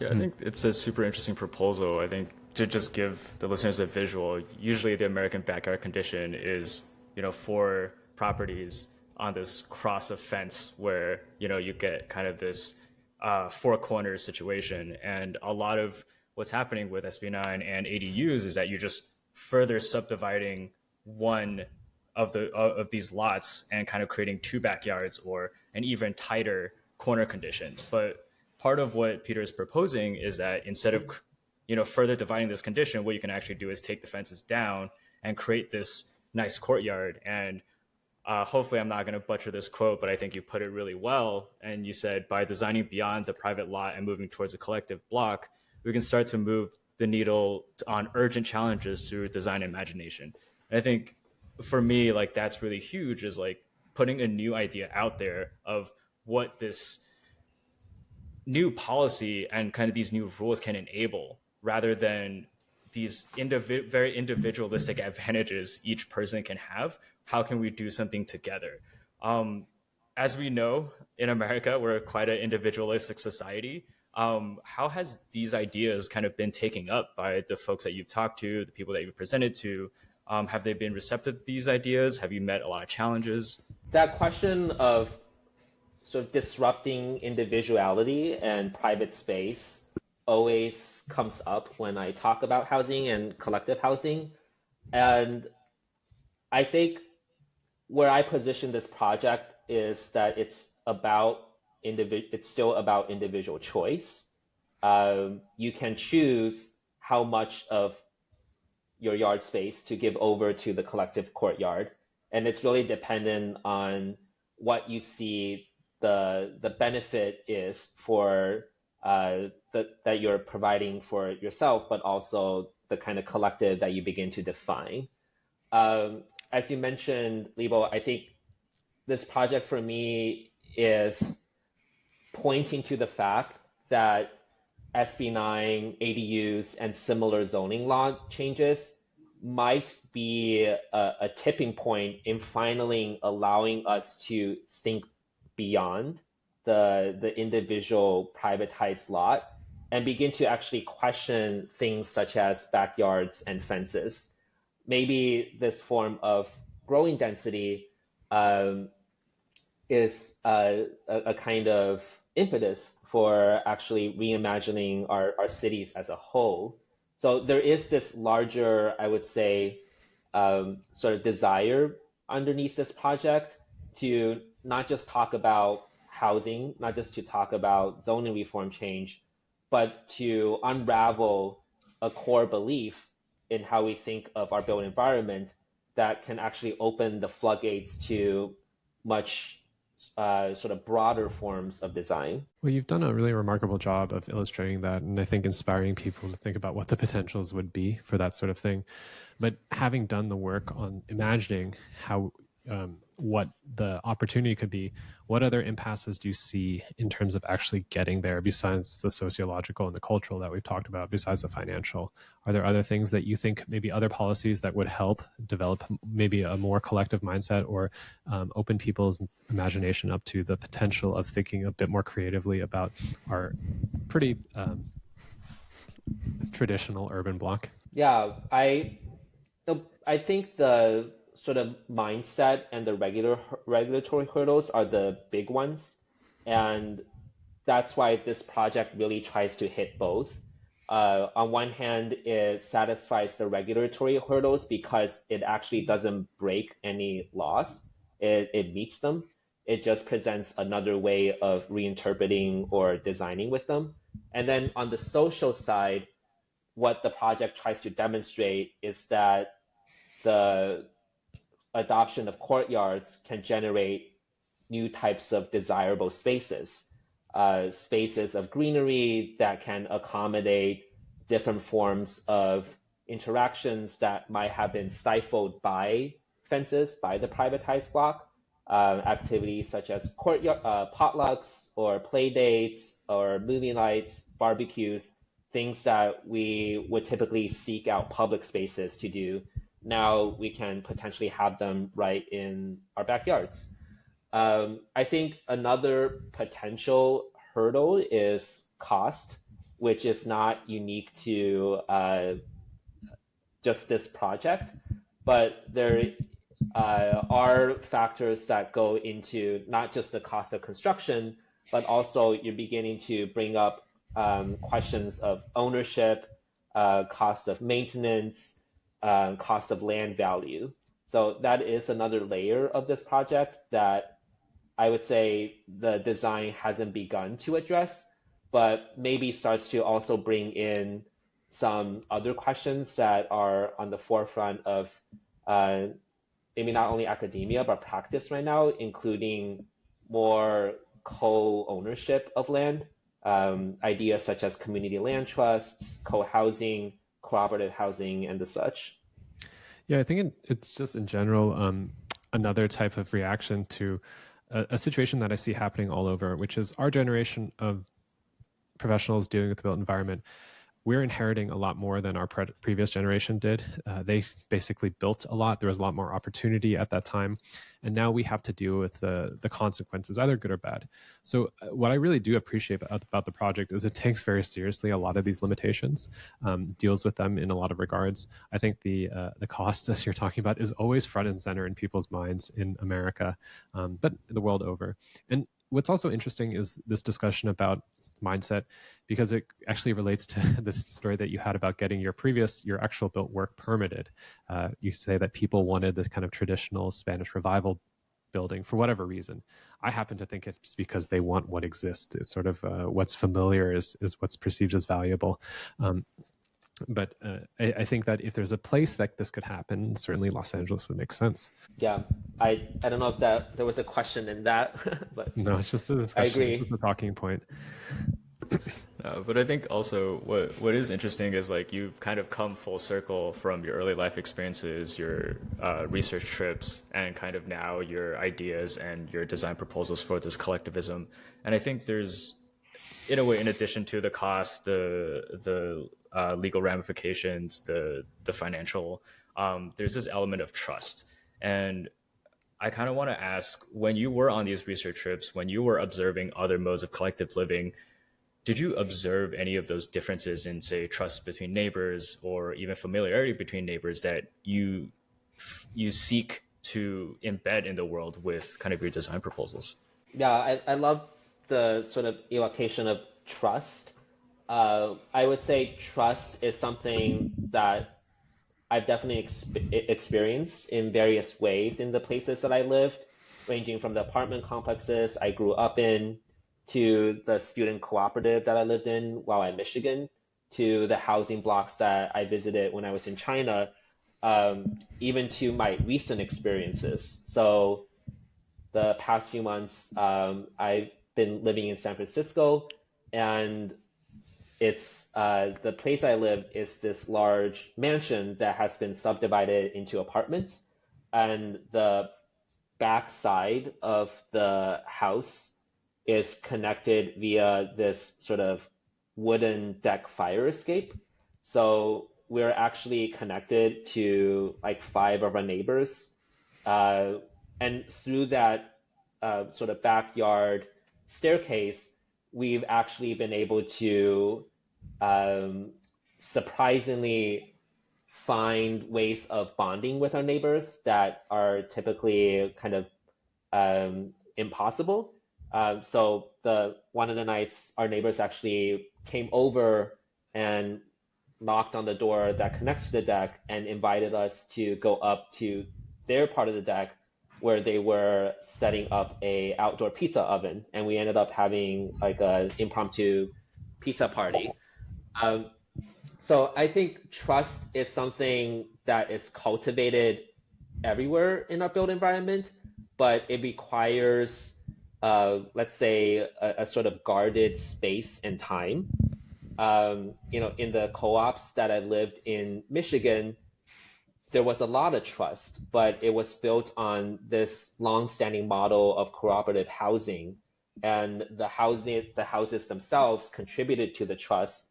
Yeah, I think it's a super interesting proposal. I think to just give the listeners a visual, usually the American backyard condition is, for properties on this cross of fence where, you get kind of this four corners situation. And a lot of what's happening with SB9 and ADUs is that you're just further subdividing one of these lots and kind of creating two backyards or an even tighter corner condition. But part of what Peter is proposing is that instead of further dividing this condition, what you can actually do is take the fences down and create this nice courtyard. And hopefully I'm not going to butcher this quote, but I think you put it really well. And you said, by designing beyond the private lot and moving towards a collective block, we can start to move the needle on urgent challenges through design and imagination. And I think for me, like that's really huge, is like putting a new idea out there of what this new policy and kind of these new rules can enable, rather than these very individualistic advantages each person can have. How can we do something together? Um, as we know, in America, we're quite an individualistic society. How has these ideas kind of been taken up by the folks that you've talked to, the people that you've presented to? Have they been receptive to these ideas? Have you met a lot of challenges? That question of sort of disrupting individuality and private space always comes up when I talk about housing and collective housing. And I think where I position this project is that it's still about individual choice. You can choose how much of your yard space to give over to the collective courtyard, and it's really dependent on what you see the benefit is for that you're providing for yourself, but also the kind of collective that you begin to define. As you mentioned, Lebo, I think this project for me is pointing to the fact that SB9, ADUs, and similar zoning law changes might be a tipping point in finally allowing us to think beyond the individual privatized lot and begin to actually question things such as backyards and fences. Maybe this form of growing density is a kind of impetus for actually reimagining our cities as a whole. So there is this larger, I would say, sort of desire underneath this project to not just talk about housing, not just to talk about zoning reform change, but to unravel a core belief in how we think of our built environment that can actually open the floodgates to much sort of broader forms of design. Well, you've done a really remarkable job of illustrating that, and I think inspiring people to think about what the potentials would be for that sort of thing. But having done the work on imagining how what the opportunity could be, what other impasses do you see in terms of actually getting there, besides the sociological and the cultural that we've talked about, besides the financial? Are there other things that you think, maybe other policies that would help develop maybe a more collective mindset, or open people's imagination up to the potential of thinking a bit more creatively about our pretty traditional urban block? Yeah, I think the sort of mindset and the regulatory hurdles are the big ones, and that's why this project really tries to hit both. On one hand, it satisfies the regulatory hurdles because it actually doesn't break any laws. It meets them. It just presents another way of reinterpreting or designing with them. And then on the social side, what the project tries to demonstrate is that the adoption of courtyards can generate new types of desirable spaces, spaces of greenery that can accommodate different forms of interactions that might have been stifled by fences, by the privatized block. Activities such as courtyard potlucks or play dates or movie nights, barbecues, things that we would typically seek out public spaces to do. Now we can potentially have them right in our backyards. I think another potential hurdle is cost, which is not unique to just this project, but there are factors that go into not just the cost of construction, but also you're beginning to bring up questions of ownership, cost of maintenance, cost of land value. So that is another layer of this project that I would say the design hasn't begun to address, but maybe starts to also bring in some other questions that are on the forefront of maybe not only academia, but practice right now, including more co-ownership of land, ideas such as community land trusts, co-housing, cooperative housing, and the such. Yeah, I think it's just in general another type of reaction to a situation that I see happening all over, which is our generation of professionals dealing with the built environment. We're inheriting a lot more than our previous generation did. They basically built a lot. There was a lot more opportunity at that time. And now we have to deal with the consequences, either good or bad. So what I really do appreciate about the project is it takes very seriously a lot of these limitations, deals with them in a lot of regards. I think the cost, as you're talking about, is always front and center in people's minds in America, but the world over. And what's also interesting is this discussion about mindset, because it actually relates to the story that you had about getting your actual built work permitted. You say that people wanted the kind of traditional Spanish revival building for whatever reason. I happen to think it's because they want what exists. It's sort of what's familiar is what's perceived as valuable. But I think that if there's a place that this could happen, certainly Los Angeles would make sense. Yeah, I don't know if that there was a question in that, but no, it's just a discussion. I agree. It's a talking point. But I think also what is interesting is like you've kind of come full circle from your early life experiences, your research trips, and kind of now your ideas and your design proposals for this collectivism. And I think there's, in a way, in addition to the cost, the legal ramifications, the financial, there's this element of trust. And I kind of want to ask, when you were on these research trips, when you were observing other modes of collective living, did you observe any of those differences in, say, trust between neighbors or even familiarity between neighbors that you seek to embed in the world with kind of your design proposals? Yeah, I love the sort of evocation of trust. I would say trust is something that I've definitely experienced in various ways in the places that I lived, ranging from the apartment complexes I grew up in, to the student cooperative that I lived in while in Michigan, to the housing blocks that I visited when I was in China, even to my recent experiences. So the past few months, I've been living in San Francisco, and it's the place I live is this large mansion that has been subdivided into apartments, and the back side of the house is connected via this sort of wooden deck fire escape. So we're actually connected to like 5 of our neighbors. And through that sort of backyard staircase, we've actually been able to surprisingly find ways of bonding with our neighbors that are typically kind of impossible. So one of the nights, our neighbors actually came over and knocked on the door that connects to the deck and invited us to go up to their part of the deck where they were setting up a outdoor pizza oven, and we ended up having like an impromptu pizza party. So I think trust is something that is cultivated everywhere in our built environment, but it requires let's say a sort of guarded space and time. In the co-ops that I lived in Michigan, there was a lot of trust, but it was built on this long-standing model of cooperative housing, and the houses themselves contributed to the trust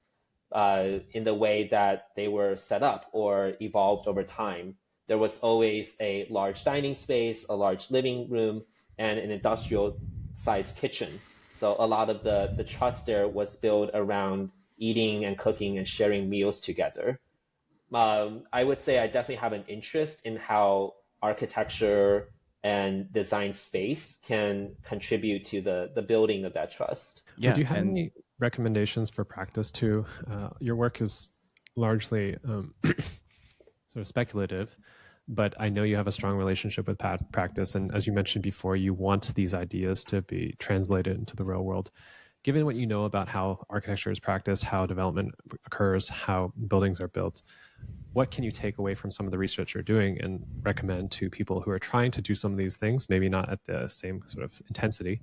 in the way that they were set up or evolved over time. There was always a large dining space, a large living room, and an industrial sized kitchen. So a lot of the trust there was built around eating and cooking and sharing meals together. I would say I definitely have an interest in how architecture and design space can contribute to the building of that trust. Yeah, do you have any recommendations for practice too? Your work is largely sort of speculative, but I know you have a strong relationship with practice. And as you mentioned before, you want these ideas to be translated into the real world. given what you know about how architecture is practiced, how development occurs, how buildings are built, what can you take away from some of the research you're doing and recommend to people who are trying to do some of these things, maybe not at the same sort of intensity,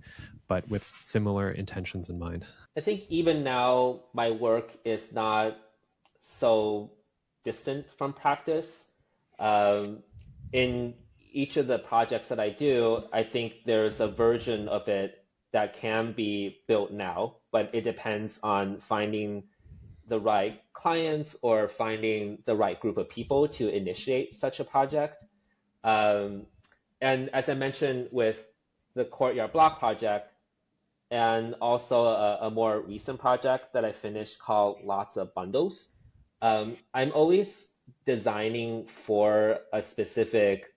but with similar intentions in mind? I think even now my work is not so distant from practice. Um, in each of the projects that I do, I think there's a version of it that can be built now, but it depends on finding the right client or finding the right group of people to initiate such a project. Um, and as I mentioned with the Courtyard Block project, and also a more recent project that I finished called Lots of Bundles. I'm always designing for a specific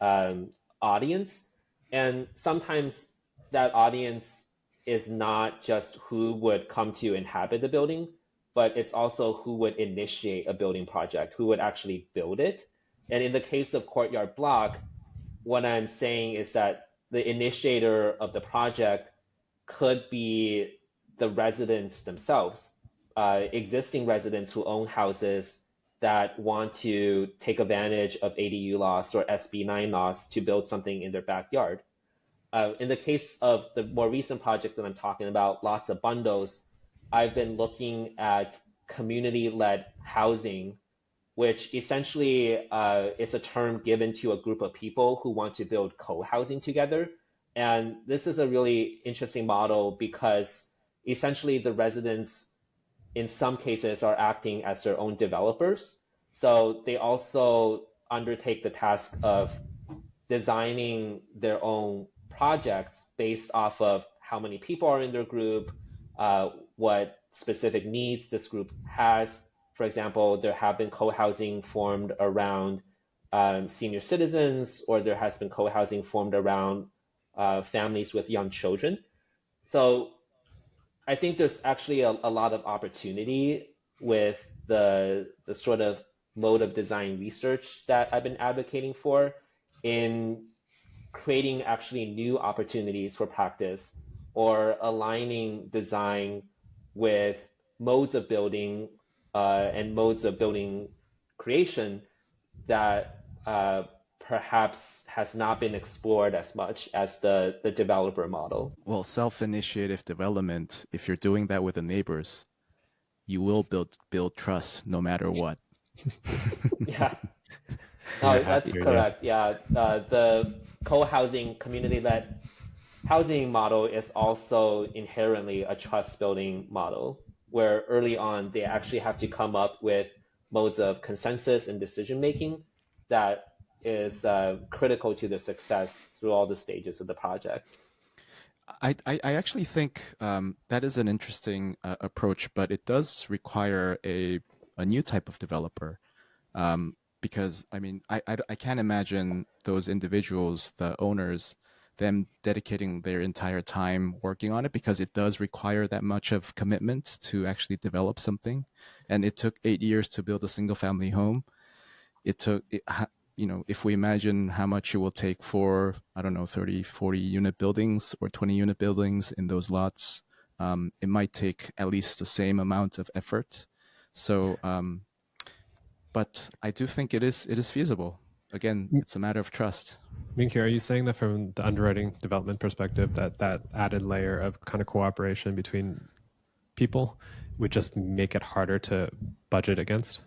audience, and sometimes that audience is not just who would come to inhabit the building, but it's also who would initiate a building project, who would actually build it. And in the case of Courtyard Block, what I'm saying is that the initiator of the project could be the residents themselves, existing residents who own houses that want to take advantage of ADU laws or SB9 laws to build something in their backyard. In the case of the more recent project that I'm talking about, Lots of Bundles, I've been looking at community-led housing, which essentially is a term given to a group of people who want to build co-housing together. And this is a really interesting model because essentially the residents in some cases are acting as their own developers. So they also undertake the task of designing their own projects based off of how many people are in their group, what specific needs this group has. For example, there have been co-housing formed around senior citizens, or there has been co-housing formed around families with young children. So I think there's actually a lot of opportunity with the sort of mode of design research that I've been advocating for in creating actually new opportunities for practice or aligning design with modes of building and modes of building creation that perhaps has not been explored as much as the developer model. Well, self-initiative development, if you're doing that with the neighbors, you will build trust no matter what. Yeah, You're no, that's happier, yeah. correct. Yeah, the co-housing, community-led housing model is also inherently a trust building model, where early on they actually have to come up with modes of consensus and decision making that is critical to the success through all the stages of the project. I actually think that is an interesting approach, but it does require a new type of developer. Because I mean, I can't imagine those individuals, the owners, them dedicating their entire time working on it, because it does require that much of commitment to actually develop something. And it took 8 years to build a single family home. It took, if we imagine how much it will take for, I don't know, 30, 40 unit buildings or 20 unit buildings in those lots, it might take at least the same amount of effort. So, but I do think it is feasible. Again, it's a matter of trust. Minky, are you saying that from the underwriting development perspective, that added layer of kind of cooperation between people would just make it harder to budget against?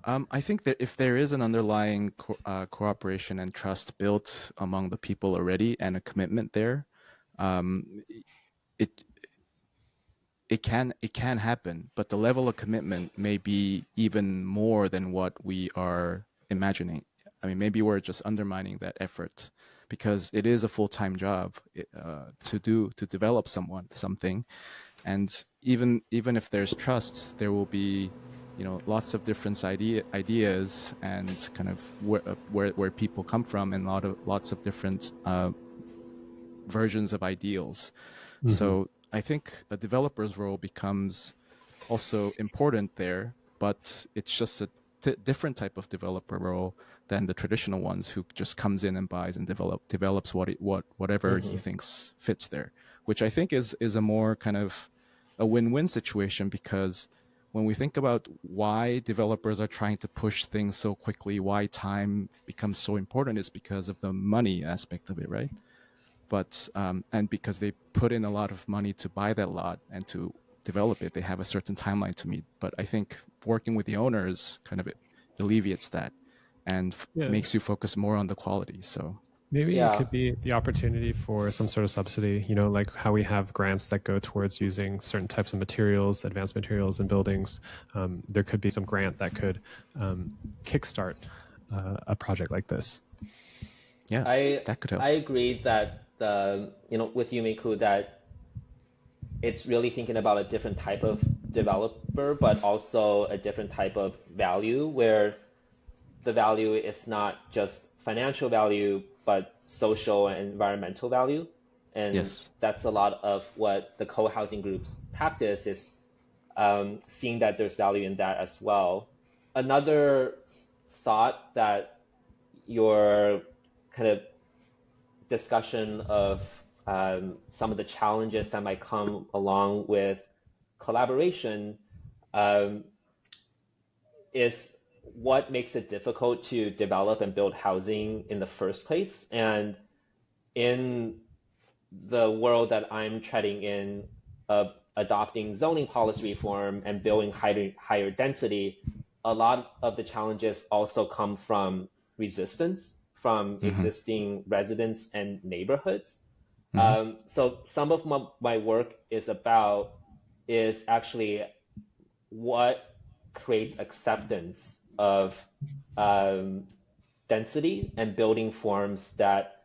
I think that if there is an underlying cooperation and trust built among the people already and a commitment there, it can happen. But the level of commitment may be even more than what we are imagining. I mean, maybe we're just undermining that effort, because it is a full-time job to develop something, and even if there's trust, there will be lots of different ideas and kind of where people come from, and lots of different versions of ideals. Mm-hmm. So I think a developer's role becomes also important there, but it's just a different type of developer role than the traditional ones, who just comes in and buys and develops whatever he thinks fits there. which I think is a more kind of a win-win situation, because when we think about why developers are trying to push things so quickly, why time becomes so important, is because of the money aspect of it, right? But and because they put in a lot of money to buy that lot and to develop it, they have a certain timeline to meet. But I think working with the owners kind of alleviates that and Yeah. makes you focus more on the quality. So Maybe it Yeah. could be the opportunity for some sort of subsidy, like how we have grants that go towards using certain types of materials, advanced materials in buildings. There could be some grant that could kickstart a project like this. yeah, I that could help. I agree that with Yumiku, that it's really thinking about a different type of developer, but also a different type of value, where the value is not just financial value, but social and environmental value. And Yes. that's a lot of what the co-housing groups practice, is seeing that there's value in that as well. Another thought that your kind of discussion of some of the challenges that might come along with collaboration um, is what makes it difficult to develop and build housing in the first place. And in the world that I'm treading in, of adopting zoning policy reform and building higher density, a lot of the challenges also come from resistance from Mm-hmm. existing residents and neighborhoods. Mm-hmm. So some of my work is actually what creates acceptance of um, density and building forms that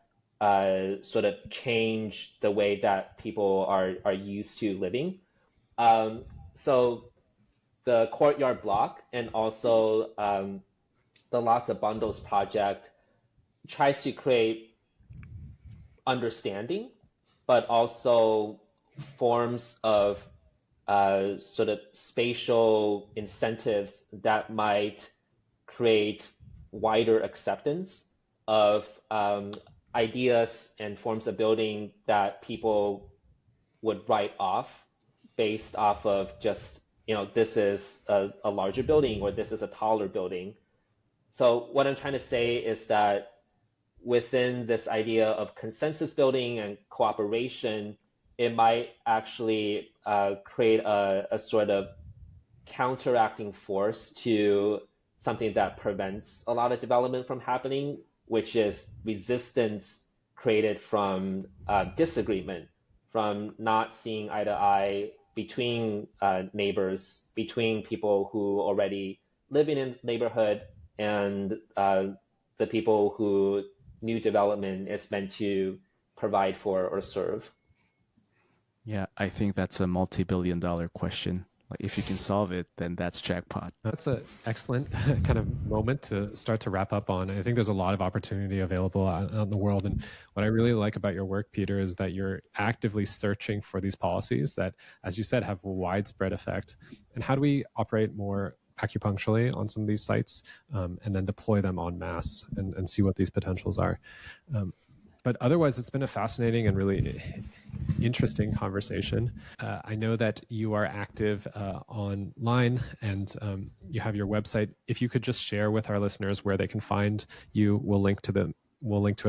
sort of change the way that people are used to living. Um, so the courtyard block and also the Lots of Bundles project tries to create understanding, but also forms of sort of spatial incentives that might create wider acceptance of ideas and forms of building that people would write off based off of just, this is a larger building or this is a taller building. So what I'm trying to say is that within this idea of consensus building and cooperation, it might actually create a sort of counteracting force to something that prevents a lot of development from happening, which is resistance created from disagreement, from not seeing eye to eye between neighbors, between people who already live in a neighborhood and the people who new development is meant to provide for or serve. Yeah, I think that's a multi-billion-dollar question. Like, if you can solve it, then that's jackpot. That's an excellent kind of moment to start to wrap up on. I think there's a lot of opportunity available out in the world. And what I really like about your work, Peter, is that you're actively searching for these policies that, as you said, have a widespread effect. And how do we operate more acupuncturally on some of these sites and then deploy them en masse and see what these potentials are? But otherwise, it's been a fascinating and really interesting conversation. I know that you are active online and you have your website. If you could just share with our listeners where they can find you, we'll link to it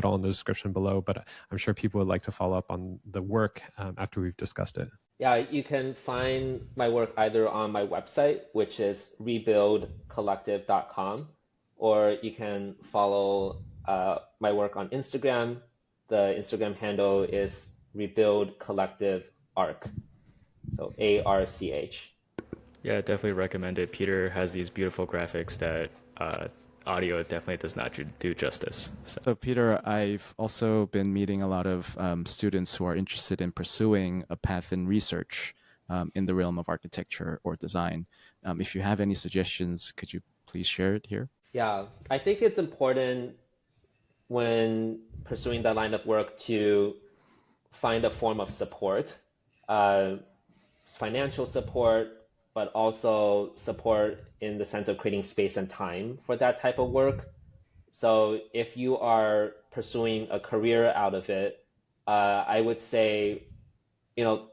all in the description below. But I'm sure people would like to follow up on the work after we've discussed it. Yeah, you can find my work either on my website, which is rebuildcollective.com, or you can follow my work on Instagram. The Instagram handle is Rebuild Collective Arc, so ARCH. Yeah, definitely recommend it. Peter has these beautiful graphics that audio definitely does not do justice. So, Peter, I've also been meeting a lot of students who are interested in pursuing a path in research in the realm of architecture or design. If you have any suggestions, could you please share it here? Yeah, I think it's important when pursuing that line of work to find a form of support, uh, financial support, but also support in the sense of creating space and time for that type of work. So if you are pursuing a career out of it, I would say you know,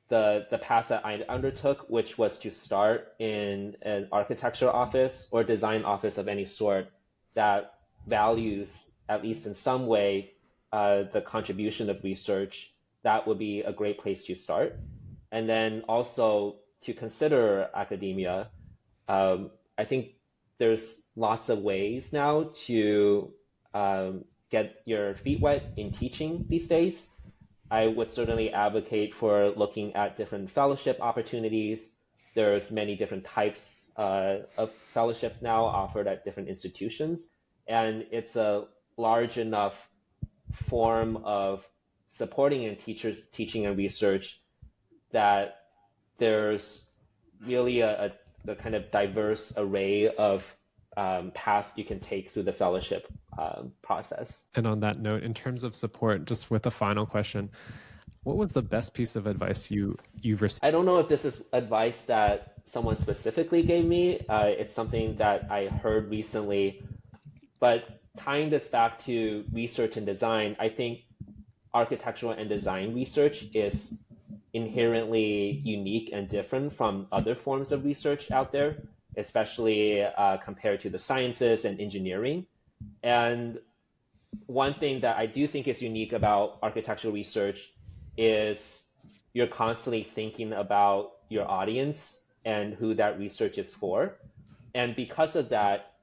the path that I undertook, which was to start in an architecture office or design office of any sort that values, at least in some way, the contribution of research, that would be a great place to start. And then also to consider academia, I think there's lots of ways now to get your feet wet in teaching these days. I would certainly advocate for looking at different fellowship opportunities. There's many different types of fellowships now offered at different institutions, and it's a large enough form of supporting and teaching and research that there's really a kind of diverse array of paths you can take through the fellowship process. And on that note, in terms of support, just with a final question, what was the best piece of advice you've received? I don't know if this is advice that someone specifically gave me. It's something that I heard recently, but tying this back to research and design, I think architectural and design research is inherently unique and different from other forms of research out there, especially compared to the sciences and engineering. And one thing that I do think is unique about architectural research is you're constantly thinking about your audience and who that research is for. And because of that,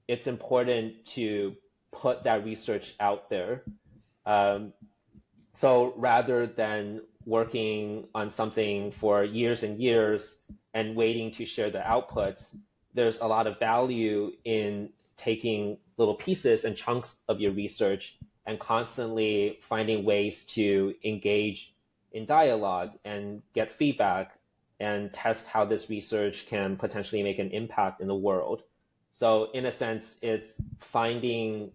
it's important to put that research out there. So rather than working on something for years and years and waiting to share the outputs, there's a lot of value in taking little pieces and chunks of your research and constantly finding ways to engage in dialogue and get feedback and test how this research can potentially make an impact in the world. So in a sense, it's finding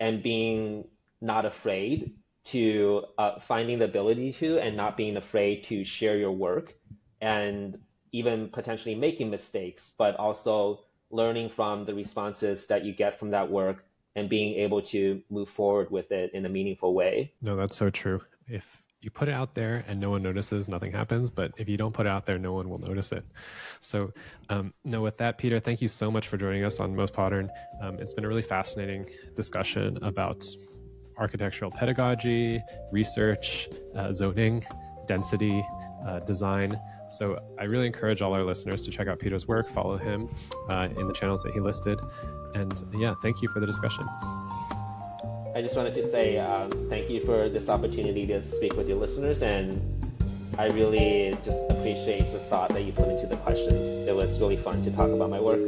and being not afraid to finding the ability to and not being afraid to share your work and even potentially making mistakes, but also learning from the responses that you get from that work and being able to move forward with it in a meaningful way. No, that's so true. If you put it out there and no one notices, nothing happens. But if you don't put it out there, no one will notice it. So no, with that, Peter, thank you so much for joining us on Most Podern. It's been a really fascinating discussion about architectural pedagogy, research, zoning, density, design. So I really encourage all our listeners to check out Peter's work, follow him in the channels that he listed. And yeah, thank you for the discussion. I just wanted to say thank you for this opportunity to speak with your listeners, and I really just appreciate the thought that you put into the questions. It was really fun to talk about my work.